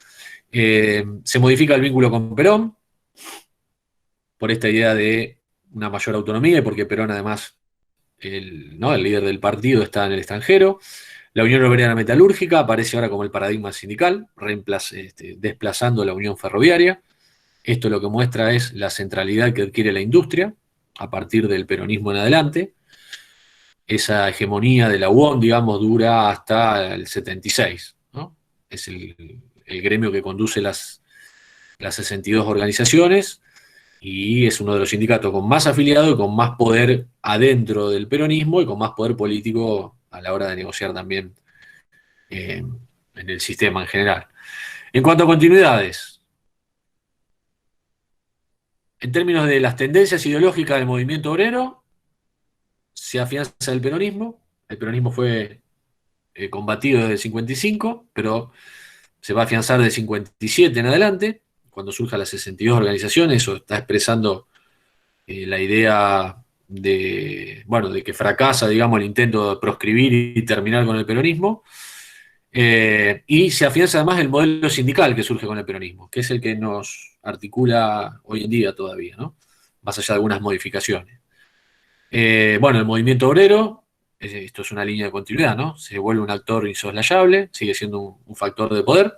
Se modifica el vínculo con Perón por esta idea de una mayor autonomía y porque Perón además, ¿no?, el líder del partido, está en el extranjero. La Unión Obrera Metalúrgica aparece ahora como el paradigma sindical, desplazando la Unión Ferroviaria. Esto lo que muestra es la centralidad que adquiere la industria a partir del peronismo en adelante. Esa hegemonía de la UOM, digamos, dura hasta el 76, ¿no? Es el gremio que conduce las 62 organizaciones y es uno de los sindicatos con más afiliados y con más poder adentro del peronismo y con más poder político a la hora de negociar también en el sistema en general. En cuanto a continuidades, en términos de las tendencias ideológicas del movimiento obrero, se afianza el peronismo. El peronismo fue combatido desde el 55, pero se va a afianzar del 57 en adelante, cuando surjan las 62 organizaciones. Eso está expresando la idea de que fracasa, digamos, el intento de proscribir y terminar con el peronismo. Y se afianza además el modelo sindical que surge con el peronismo, que es el que nos articula hoy en día todavía, ¿no? Más allá de algunas modificaciones. Bueno, el movimiento obrero, esto es una línea de continuidad, ¿no? Se vuelve un actor insoslayable, sigue siendo un factor de poder,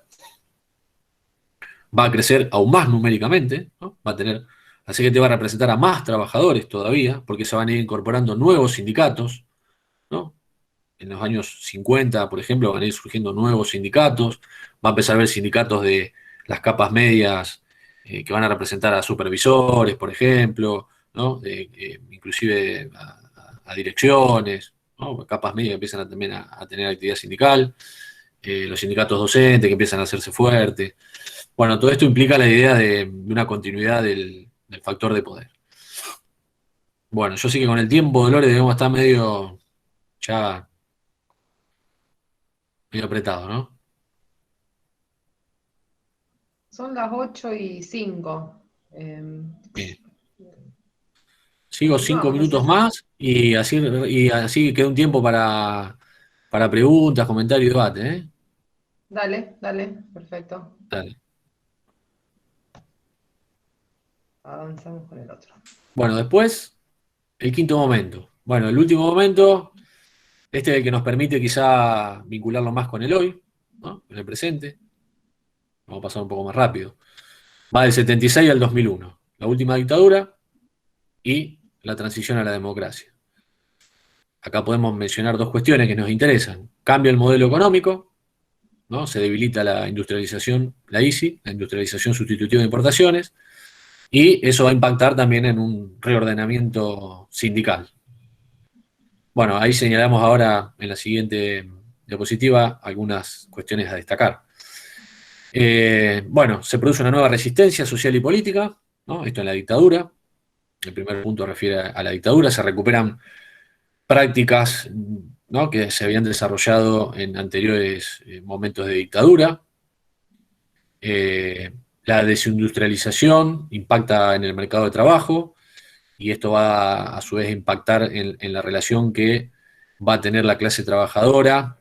va a crecer aún más numéricamente, ¿no? Así que te va a representar a más trabajadores todavía, porque se van a ir incorporando nuevos sindicatos, ¿no? En los años 50, por ejemplo, van a ir surgiendo nuevos sindicatos, va a empezar a haber sindicatos de las capas medias que van a representar a supervisores, por ejemplo, ¿no? Inclusive a direcciones, ¿no? Capas medias que empiezan también a tener actividad sindical, los sindicatos docentes que empiezan a hacerse fuertes. Bueno, todo esto implica la idea de una continuidad del factor de poder. Bueno, yo sé que con el tiempo, Dolores, debemos estar ya medio apretado, ¿no? Son las 8:05. Bien. Sigo 5 minutos Continuamos. más y así queda un tiempo para preguntas, comentarios y debate, ¿eh? Dale, dale, perfecto. Dale. Avanzamos con el otro. Bueno, después, el quinto momento. Bueno, el último momento, este es el que nos permite quizá vincularlo más con el hoy, ¿no? Con el presente. Vamos a pasar un poco más rápido. Va del 76 al 2001. La última dictadura y la transición a la democracia. Acá podemos mencionar dos cuestiones que nos interesan. Cambia el modelo económico, ¿no? Se debilita la industrialización, la ISI, la industrialización sustitutiva de importaciones, y eso va a impactar también en un reordenamiento sindical. Bueno, ahí señalamos ahora en la siguiente diapositiva algunas cuestiones a destacar. Bueno, se produce una nueva resistencia social y política, ¿no? Esto en la dictadura. El primer punto refiere a la dictadura. Se recuperan prácticas, ¿no?, que se habían desarrollado en anteriores momentos de dictadura. La desindustrialización impacta en el mercado de trabajo y esto va a su vez a impactar en la relación que va a tener la clase trabajadora,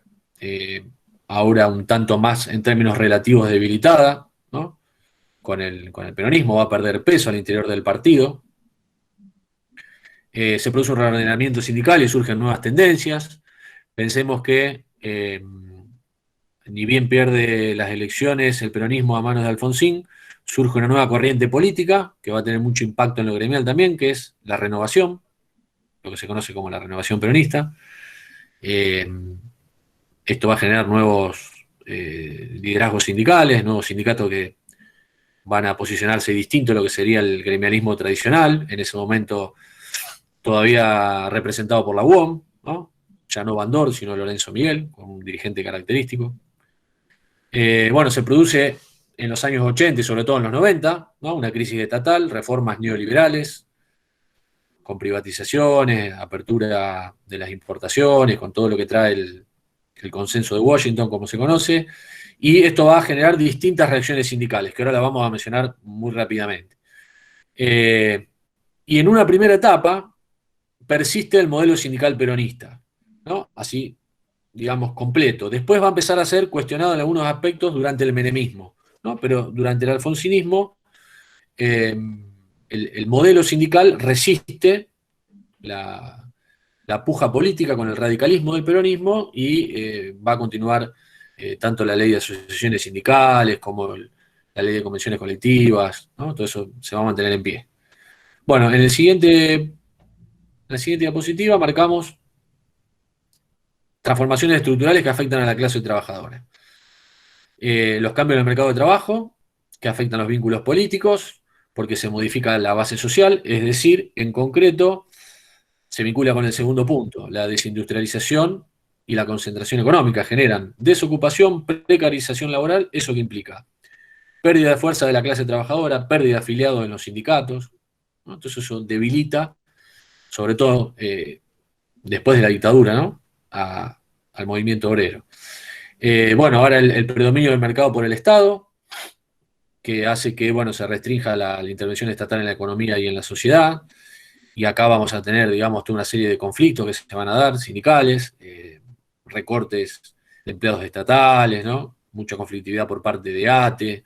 ahora un tanto más en términos relativos debilitada, ¿no? Con el peronismo va a perder peso al interior del partido. Se produce un reordenamiento sindical y surgen nuevas tendencias. Pensemos que ni bien pierde las elecciones el peronismo a manos de Alfonsín, surge una nueva corriente política que va a tener mucho impacto en lo gremial también, que es la renovación, lo que se conoce como la renovación peronista. Esto va a generar nuevos liderazgos sindicales, nuevos sindicatos que van a posicionarse distinto a lo que sería el gremialismo tradicional, en ese momento todavía representado por la UOM, ¿no? Ya no Bandor, sino Lorenzo Miguel, con un dirigente característico. Bueno, se produce en los años 80 y sobre todo en los 90, ¿no? Una crisis estatal, reformas neoliberales, con privatizaciones, apertura de las importaciones, con todo lo que trae el consenso de Washington, como se conoce, y esto va a generar distintas reacciones sindicales, que ahora las vamos a mencionar muy rápidamente. Y en una primera etapa persiste el modelo sindical peronista, ¿no? Así, digamos, completo. Después va a empezar a ser cuestionado en algunos aspectos durante el menemismo, ¿no? Pero durante el alfonsinismo, el modelo sindical resiste la, la puja política con el radicalismo del peronismo y va a continuar tanto la ley de asociaciones sindicales como la ley de convenciones colectivas, ¿no? Todo eso se va a mantener en pie. Bueno, en la siguiente diapositiva marcamos transformaciones estructurales que afectan a la clase trabajadora. Los cambios en el mercado de trabajo, que afectan los vínculos políticos, porque se modifica la base social, es decir, en concreto, se vincula con el segundo punto, la desindustrialización y la concentración económica generan desocupación, precarización laboral, ¿eso qué implica? Pérdida de fuerza de la clase trabajadora, pérdida de afiliados en los sindicatos, ¿no? Entonces eso debilita, sobre todo después de la dictadura, ¿no? Al movimiento obrero. Bueno, ahora el predominio del mercado por el Estado, que hace que, bueno, se restrinja la intervención estatal en la economía y en la sociedad, y acá vamos a tener, digamos, toda una serie de conflictos que se van a dar, sindicales, recortes de empleados estatales, ¿no? Mucha conflictividad por parte de ATE,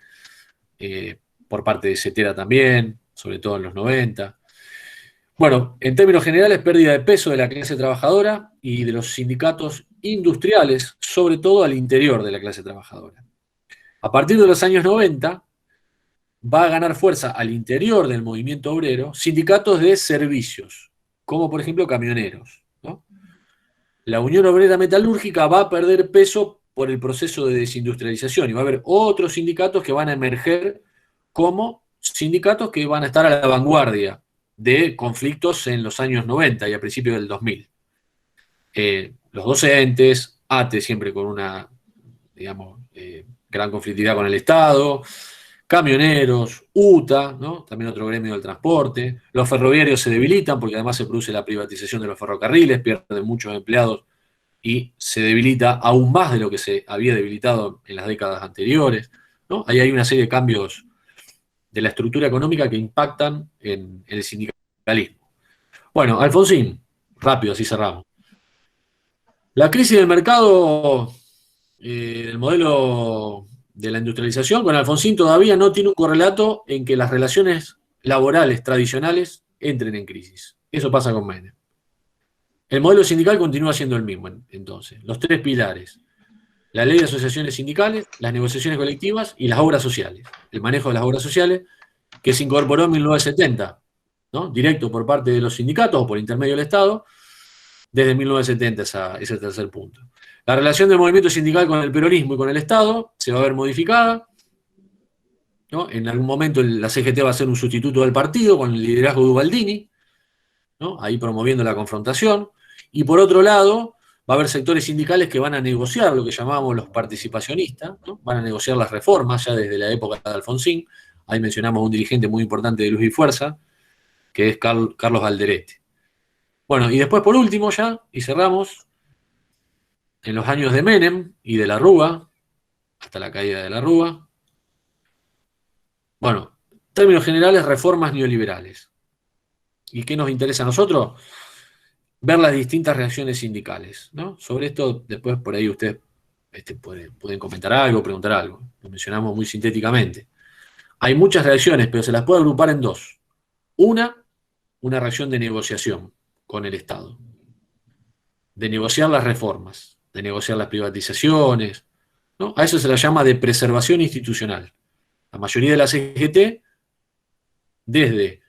por parte de CETERA también, sobre todo en los 90. Bueno, en términos generales, pérdida de peso de la clase trabajadora y de los sindicatos industriales, sobre todo al interior de la clase trabajadora. A partir de los años 90, va a ganar fuerza al interior del movimiento obrero sindicatos de servicios, como por ejemplo camioneros, ¿no? La Unión Obrera Metalúrgica va a perder peso por el proceso de desindustrialización y va a haber otros sindicatos que van a emerger como sindicatos que van a estar a la vanguardia de conflictos en los años 90 y a principios del 2000. Los docentes, ATE siempre con una, digamos, gran conflictividad con el Estado, camioneros, UTA, ¿no? También otro gremio del transporte. Los ferroviarios se debilitan porque además se produce la privatización de los ferrocarriles, pierden muchos empleados y se debilita aún más de lo que se había debilitado en las décadas anteriores, ¿no? Ahí hay una serie de cambios de la estructura económica que impactan en el sindicalismo. Bueno, Alfonsín, rápido, así cerramos. La crisis del mercado del modelo de la industrialización con Alfonsín todavía no tiene un correlato en que las relaciones laborales tradicionales entren en crisis. Eso pasa con Menem. El modelo sindical continúa siendo el mismo, entonces. Los tres pilares. La ley de asociaciones sindicales, las negociaciones colectivas y las obras sociales. El manejo de las obras sociales que se incorporó en 1970, ¿no? Directo por parte de los sindicatos o por intermedio del Estado, desde 1970 ese tercer punto. La relación del movimiento sindical con el peronismo y con el Estado se va a ver modificada, ¿no? En algún momento la CGT va a ser un sustituto del partido con el liderazgo de Ubaldini, ¿no? Ahí promoviendo la confrontación. Y por otro lado, va a haber sectores sindicales que van a negociar lo que llamábamos los participacionistas, ¿no? Van a negociar las reformas ya desde la época de Alfonsín. Ahí mencionamos a un dirigente muy importante de Luz y Fuerza, que es Carlos Alderete. Bueno, y después por último ya, y cerramos, en los años de Menem y de la Rúa, hasta la caída de la Rúa, bueno, en términos generales, reformas neoliberales. ¿Y qué nos interesa a nosotros? Ver las distintas reacciones sindicales, ¿no? Sobre esto, después por ahí ustedes pueden comentar algo, preguntar algo. Lo mencionamos muy sintéticamente. Hay muchas reacciones, pero se las puede agrupar en dos. Una reacción de negociación con el Estado, de negociar las reformas, de negociar las privatizaciones, ¿no? A eso se la llama de preservación institucional. La mayoría de la CGT, desde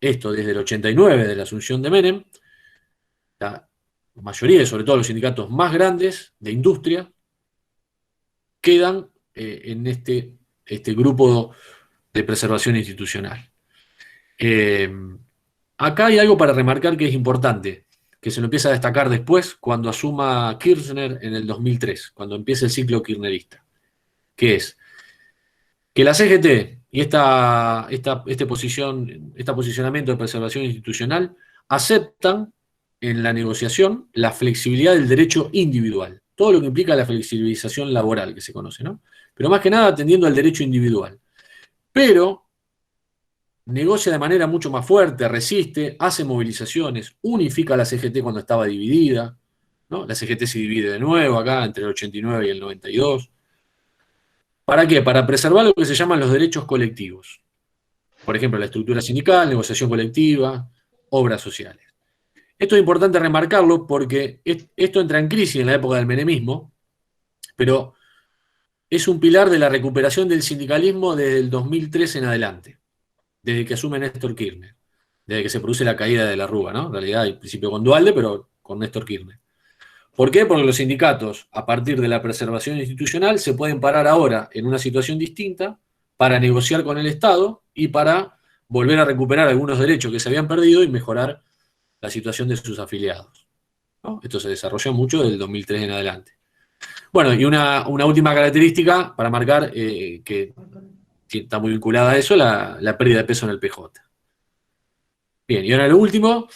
el 89, de la asunción de Menem, la mayoría, sobre todo los sindicatos más grandes de industria, quedan en este grupo de preservación institucional. Acá hay algo para remarcar que es importante, que se lo empieza a destacar después cuando asuma Kirchner en el 2003, cuando empieza el ciclo kirchnerista, que es que la CGT y este posicionamiento de preservación institucional aceptan en la negociación la flexibilidad del derecho individual, todo lo que implica la flexibilización laboral que se conoce, ¿no? Pero más que nada atendiendo al derecho individual. Pero negocia de manera mucho más fuerte, resiste, hace movilizaciones, unifica a la CGT cuando estaba dividida, ¿no? La CGT se divide de nuevo acá entre el 89 y el 92. ¿Para qué? Para preservar lo que se llaman los derechos colectivos. Por ejemplo, la estructura sindical, negociación colectiva, obras sociales. Esto es importante remarcarlo porque esto entra en crisis en la época del menemismo, pero es un pilar de la recuperación del sindicalismo desde el 2003 en adelante, desde que asume Néstor Kirchner, desde que se produce la caída de la Rúa, ¿no? En realidad, al principio con Duhalde, pero con Néstor Kirchner. ¿Por qué? Porque los sindicatos, a partir de la preservación institucional, se pueden parar ahora en una situación distinta para negociar con el Estado y para volver a recuperar algunos derechos que se habían perdido y mejorar la situación de sus afiliados, ¿no? Esto se desarrolló mucho del 2003 en adelante. Bueno, y una última característica para marcar que está muy vinculada a eso, la pérdida de peso en el PJ. Bien, y ahora lo último,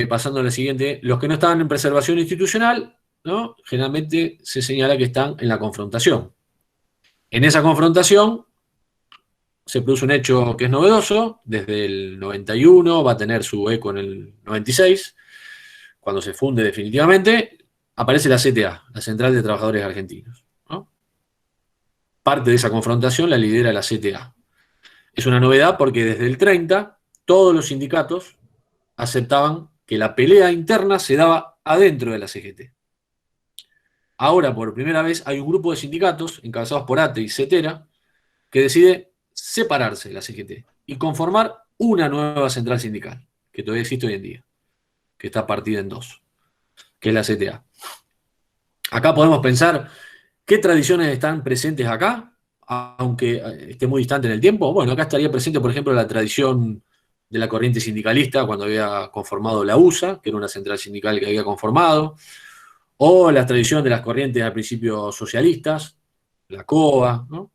pasando a la siguiente, los que no estaban en preservación institucional, ¿no? Generalmente se señala que están en la confrontación. En esa confrontación se produce un hecho que es novedoso, desde el 91, va a tener su eco en el 96, cuando se funde definitivamente, aparece la CTA, la Central de Trabajadores Argentinos, ¿no? Parte de esa confrontación la lidera la CTA. Es una novedad porque desde el 30 todos los sindicatos aceptaban que la pelea interna se daba adentro de la CGT. Ahora, por primera vez, hay un grupo de sindicatos, encabezados por ATE y CETERA, que decide separarse de la CGT y conformar una nueva central sindical, que todavía existe hoy en día, que está partida en dos, que es la CTA. Acá podemos pensar qué tradiciones están presentes acá, aunque esté muy distante en el tiempo. Bueno, acá estaría presente, por ejemplo, la tradición de la corriente sindicalista cuando había conformado la USA, que era una central sindical que había conformado, o la tradición de las corrientes al principio socialistas, la COA, ¿no?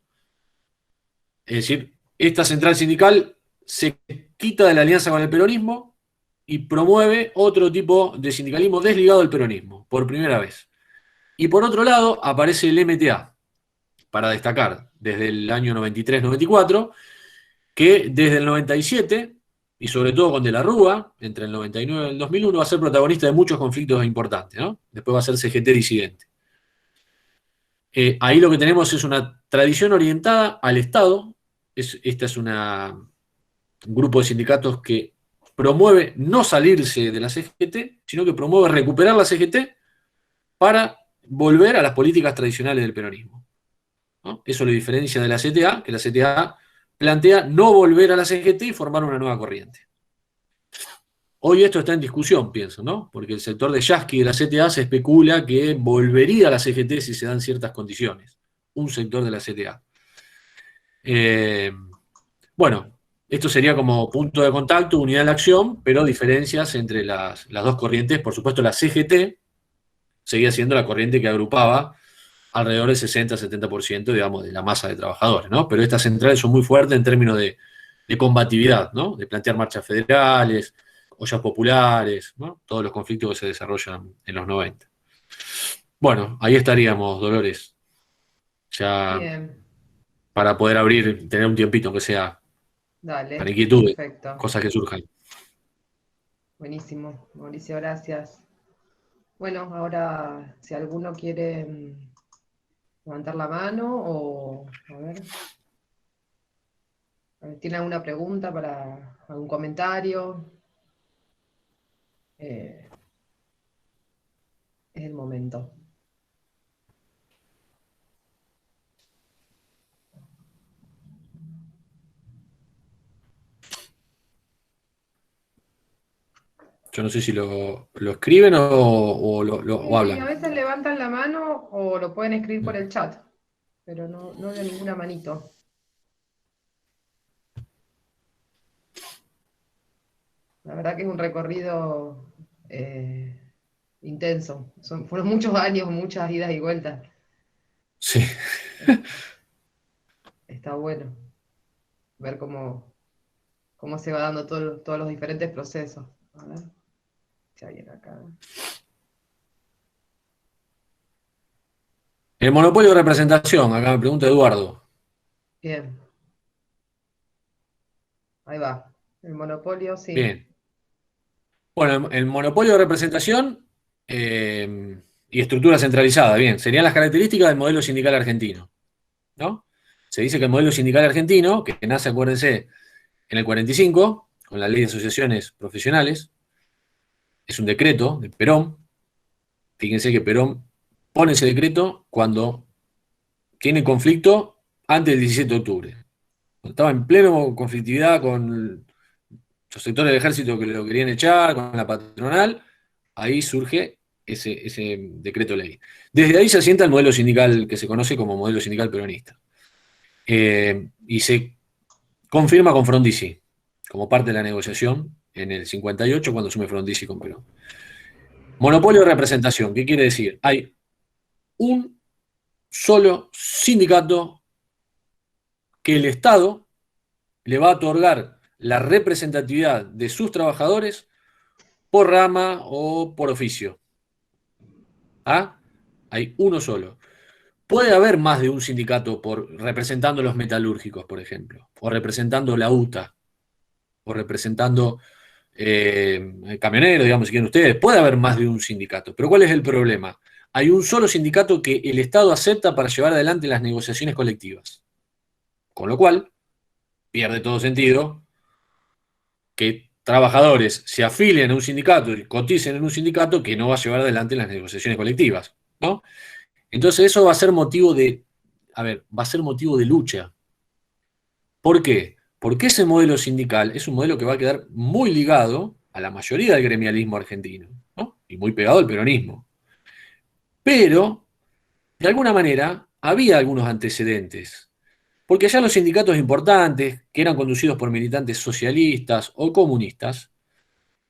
Es decir, esta central sindical se quita de la alianza con el peronismo y promueve otro tipo de sindicalismo desligado del peronismo, por primera vez. Y por otro lado, aparece el MTA, para destacar, desde el año 93-94, que desde el 97, y sobre todo con De la Rúa, entre el 99 y el 2001, va a ser protagonista de muchos conflictos importantes, ¿no? Después va a ser CGT disidente. Ahí lo que tenemos es una tradición orientada al Estado. Esta es un grupo de sindicatos que promueve no salirse de la CGT, sino que promueve recuperar la CGT para volver a las políticas tradicionales del peronismo, ¿no? Eso lo diferencia de la CTA, que la CTA plantea no volver a la CGT y formar una nueva corriente. Hoy esto está en discusión, pienso, ¿no? Porque el sector de Yasky de la CTA se especula que volvería a la CGT si se dan ciertas condiciones. Un sector de la CTA. Bueno, esto sería como punto de contacto, unidad de la acción, pero diferencias entre las dos corrientes. Por supuesto, la CGT seguía siendo la corriente que agrupaba alrededor del 60-70%, digamos, de la masa de trabajadores, ¿no? Pero estas centrales son muy fuertes en términos de combatividad, ¿no? De plantear marchas federales, ollas populares, ¿no? Todos los conflictos que se desarrollan en los 90. Bueno, ahí estaríamos, Dolores, ya Bien, para poder abrir, tener un tiempito, aunque sea para dale, inquietudes, perfecto. cosas que surjan. Buenísimo, Mauricio, gracias. Bueno, ahora si alguno quiere levantar la mano o, ¿tiene alguna pregunta para algún comentario? Eh, es el momento. Yo no sé si lo escriben o Sí, a hablan. veces levantan la mano o lo pueden escribir por el chat, pero no veo ninguna manito. La verdad que es un recorrido intenso. Fueron muchos años, muchas idas y vueltas. Sí. Está bueno ver cómo se va dando todos los diferentes procesos. A ver, si alguien acá. El monopolio de representación, acá me pregunta Eduardo. Bien, ahí va. El monopolio, sí. Bien. Bueno, el monopolio de representación y estructura centralizada, bien, serían las características del modelo sindical argentino, ¿no? Se dice que el modelo sindical argentino, que nace, acuérdense, en el 45, con la ley de asociaciones profesionales, es un decreto de Perón. Fíjense que Perón pone ese decreto cuando tiene conflicto antes del 17 de octubre. Cuando estaba en pleno conflictividad con los sectores del ejército que lo querían echar, con la patronal, ahí surge ese decreto ley. Desde ahí se asienta el modelo sindical que se conoce como modelo sindical peronista. Y se confirma con Frondizi, como parte de la negociación en el 58, cuando asume Frondizi con Perón. Monopolio de representación, ¿qué quiere decir? Hay un solo sindicato que el Estado le va a otorgar la representatividad de sus trabajadores por rama o por oficio. ¿Ah? Hay uno solo. Puede haber más de un sindicato representando los metalúrgicos, por ejemplo, o representando la UTA, o representando camioneros, digamos, si quieren ustedes. Puede haber más de un sindicato. Pero ¿cuál es el problema? Hay un solo sindicato que el Estado acepta para llevar adelante las negociaciones colectivas. Con lo cual, pierde todo sentido que trabajadores se afilien a un sindicato y coticen en un sindicato que no va a llevar adelante las negociaciones colectivas, ¿no? Entonces eso va a ser motivo de, va a ser motivo de lucha. ¿Por qué? Porque ese modelo sindical es un modelo que va a quedar muy ligado a la mayoría del gremialismo argentino, ¿no? Y muy pegado al peronismo. Pero, de alguna manera, había algunos antecedentes. Porque ya los sindicatos importantes, que eran conducidos por militantes socialistas o comunistas,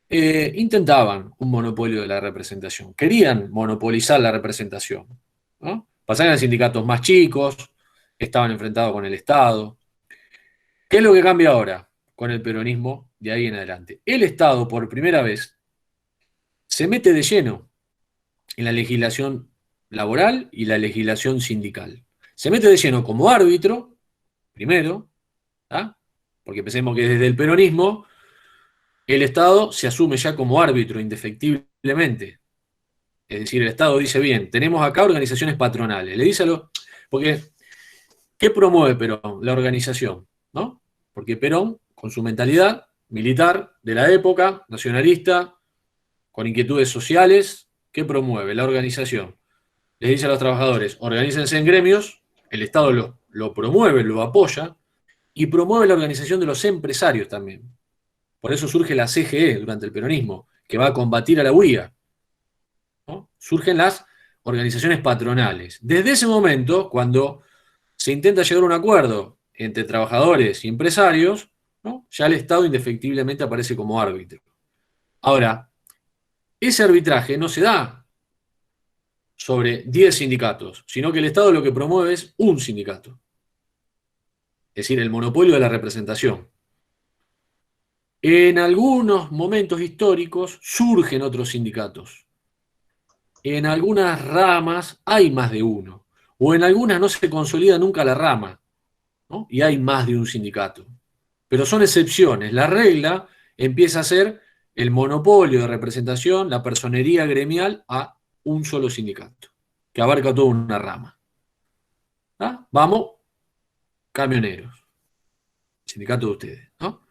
intentaban un monopolio de la representación, querían monopolizar la representación, ¿no? Pasaban a sindicatos más chicos, estaban enfrentados con el Estado. ¿Qué es lo que cambia ahora con el peronismo de ahí en adelante? El Estado, por primera vez, se mete de lleno en la legislación laboral y la legislación sindical. Se mete de lleno como árbitro, primero, ¿ah? Porque pensemos que desde el peronismo el Estado se asume ya como árbitro indefectiblemente. Es decir, el Estado dice, bien, tenemos acá organizaciones patronales. Le dice a los... Porque, ¿qué promueve Perón? La organización, ¿no? Porque Perón, con su mentalidad militar de la época, nacionalista, con inquietudes sociales, ¿qué promueve? La organización. Les dice a los trabajadores, organícense en gremios, el Estado lo promueve, lo apoya, y promueve la organización de los empresarios también. Por eso surge la CGE durante el peronismo, que va a combatir a la UIA, ¿no? Surgen las organizaciones patronales. Desde ese momento, cuando se intenta llegar a un acuerdo entre trabajadores y empresarios, ¿no? Ya el Estado indefectiblemente aparece como árbitro. Ahora, ese arbitraje no se da sobre 10 sindicatos, sino que el Estado lo que promueve es un sindicato. Es decir, el monopolio de la representación. En algunos momentos históricos surgen otros sindicatos. En algunas ramas hay más de uno. O en algunas no se consolida nunca la rama, ¿no? Y hay más de un sindicato. Pero son excepciones. La regla empieza a ser el monopolio de representación, la personería gremial a un solo sindicato, que abarca toda una rama. ¿Ah? Vamos, camioneros, sindicato de ustedes, ¿no?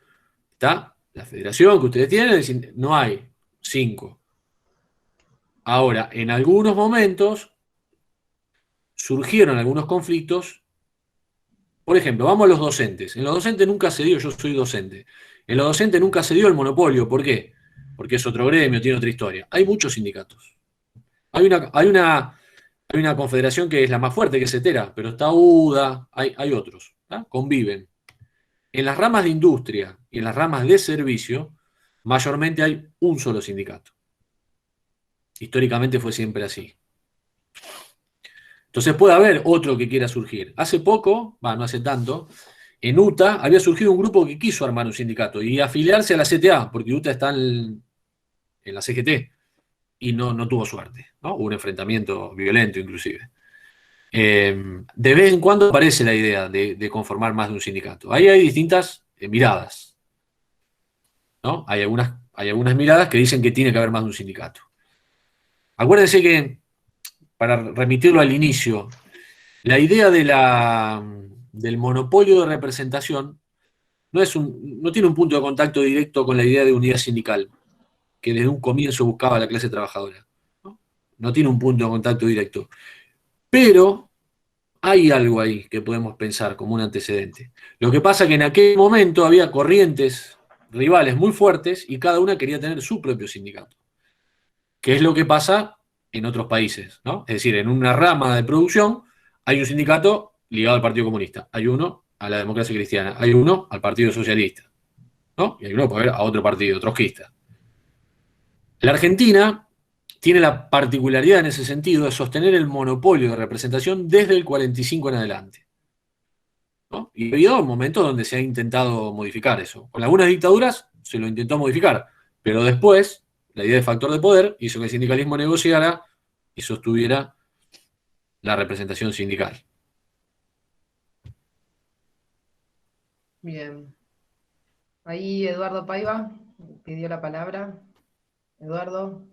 Está la federación que ustedes tienen, no hay 5. Ahora, en algunos momentos surgieron algunos conflictos. Por ejemplo, vamos a los docentes. En los docentes nunca se dio, yo soy docente. En los docentes nunca se dio el monopolio. ¿Por qué? Porque es otro gremio, tiene otra historia. Hay muchos sindicatos. Hay una confederación que es la más fuerte, que es CETERA, pero está UDA, hay otros, ¿tá? Conviven. En las ramas de industria y en las ramas de servicio, mayormente hay un solo sindicato. Históricamente fue siempre así. Entonces puede haber otro que quiera surgir. Hace poco, no hace tanto, en UTA había surgido un grupo que quiso armar un sindicato y afiliarse a la CTA, porque UTA está en la CGT, y no tuvo suerte, ¿no? Hubo un enfrentamiento violento inclusive. De vez en cuando aparece la idea de conformar más de un sindicato. Ahí hay distintas miradas, ¿no? Hay algunas miradas que dicen que tiene que haber más de un sindicato. Acuérdense que, para remitirlo al inicio, la idea del monopolio de representación no tiene un punto de contacto directo con la idea de unidad sindical, que desde un comienzo buscaba la clase trabajadora. No tiene un punto de contacto directo. Pero hay algo ahí que podemos pensar como un antecedente. Lo que pasa es que en aquel momento había corrientes rivales muy fuertes y cada una quería tener su propio sindicato, que es lo que pasa en otros países, ¿no? Es decir, en una rama de producción hay un sindicato ligado al Partido Comunista, hay uno a la democracia cristiana, hay uno al Partido Socialista, ¿no? Y hay uno puede haber a otro partido, trotskista. La Argentina tiene la particularidad en ese sentido de sostener el monopolio de representación desde el 45 en adelante, ¿no? Y ha habido momentos donde se ha intentado modificar eso. Con algunas dictaduras se lo intentó modificar, pero después la idea de factor de poder hizo que el sindicalismo negociara y sostuviera la representación sindical. Bien. Ahí Eduardo Paiva pidió la palabra. Eduardo.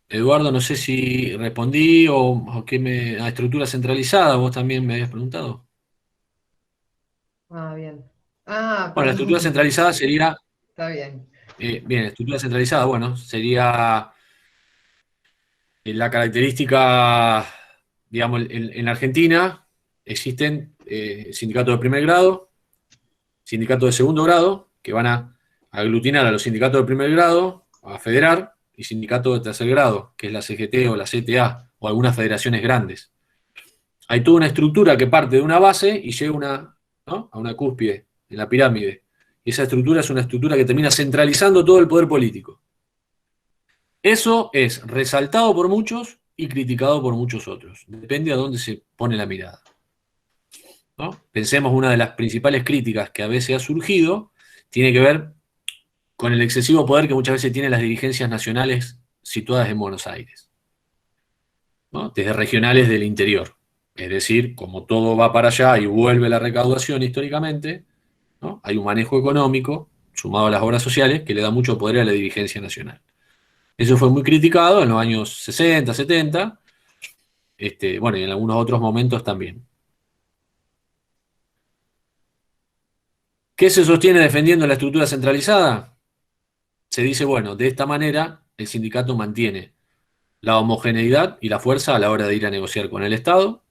Eduardo, no sé si respondí o a estructura centralizada, vos también me habías preguntado. Ah, bien. Ah, Bueno, la estructura perdón. centralizada sería, Está bien. bien, estructura centralizada, bueno, sería la característica, digamos, en Argentina existen sindicatos de primer grado, sindicatos de segundo grado, que van a aglutinar a los sindicatos de primer grado, a federar, y sindicatos de tercer grado, que es la CGT o la CTA, o algunas federaciones grandes. Hay toda una estructura que parte de una base y llega ¿no? a una cúspide en la pirámide. Y esa estructura es una estructura que termina centralizando todo el poder político. Eso es resaltado por muchos y criticado por muchos otros. Depende a dónde se pone la mirada, ¿no? Pensemos, una de las principales críticas que a veces ha surgido tiene que ver con el excesivo poder que muchas veces tienen las dirigencias nacionales situadas en Buenos Aires, ¿no? Desde regionales del interior. Es decir, como todo va para allá y vuelve la recaudación históricamente, ¿no? Hay un manejo económico sumado a las obras sociales que le da mucho poder a la dirigencia nacional. Eso fue muy criticado en los años 60, 70, bueno, y en algunos otros momentos también. ¿Qué se sostiene defendiendo la estructura centralizada? Se dice, bueno, de esta manera el sindicato mantiene la homogeneidad y la fuerza a la hora de ir a negociar con el Estado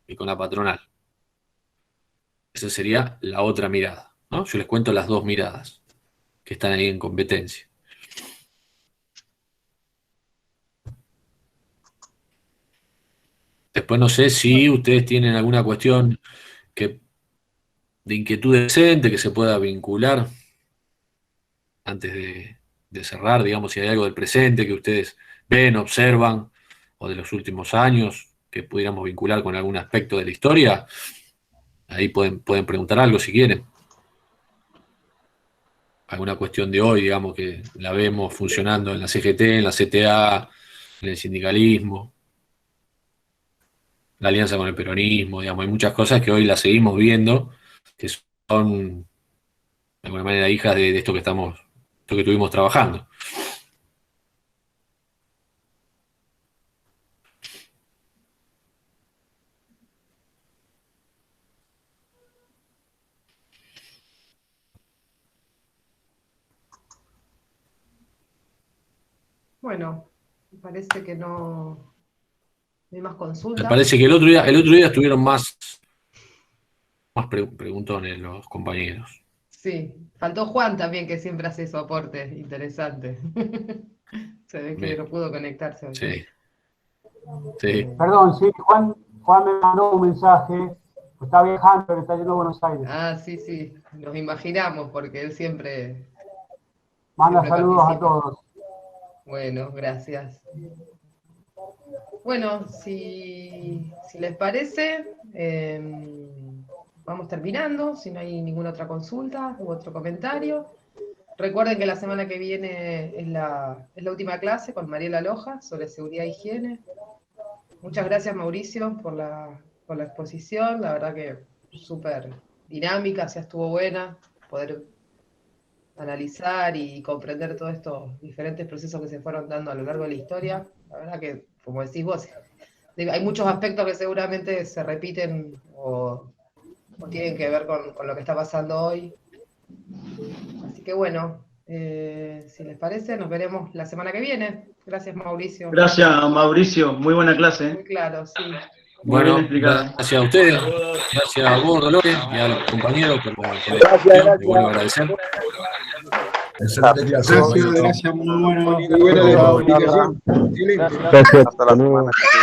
y con la patronal. Esa sería la otra mirada, ¿no? Yo les cuento las dos miradas que están ahí en competencia. Después no sé si ustedes tienen alguna cuestión de inquietud decente que se pueda vincular antes de cerrar, digamos, si hay algo del presente que ustedes ven, observan, o de los últimos años que pudiéramos vincular con algún aspecto de la historia. Ahí pueden preguntar algo si quieren. Alguna cuestión de hoy, digamos, que la vemos funcionando en la CGT, en la CTA, en el sindicalismo, la alianza con el peronismo, digamos, hay muchas cosas que hoy las seguimos viendo, que son de alguna manera hijas de esto esto que estuvimos trabajando. Bueno, me parece que no hay más Me consultas. parece que el otro día estuvieron más preguntones los compañeros. Sí, faltó Juan también, que siempre hace su aporte interesante. Se ve que Bien, no pudo conectarse hoy. sí, sí. Eh, Perdón, sí, Juan me mandó un mensaje Está viajando, que está yendo a Buenos Aires. Ah, sí, sí, nos imaginamos porque él siempre Manda siempre saludos a participa. todos. Bueno, gracias. Bueno, si les parece, vamos terminando, si no hay ninguna otra consulta u otro comentario. Recuerden que la semana que viene es la última clase con Mariela Loja sobre seguridad e higiene. Muchas gracias, Mauricio, por la exposición. La verdad que súper dinámica, ya estuvo buena poder analizar y comprender todos estos diferentes procesos que se fueron dando a lo largo de la historia. La verdad que, como decís vos, hay muchos aspectos que seguramente se repiten o tienen que ver con lo que está pasando hoy. Así que bueno, si les parece, nos veremos la semana que viene. Gracias, Mauricio. Gracias, Mauricio. Muy buena clase. Muy claro, sí. Muy bien Bueno, explicada. gracias a ustedes, gracias a vos, Dolores, y a los compañeros por la exposición, te vuelvo a agradecer. Excelente clase. Gracias, muy bueno. Muy buena la explicación. Excelente. Gracias. Hasta la semana que viene.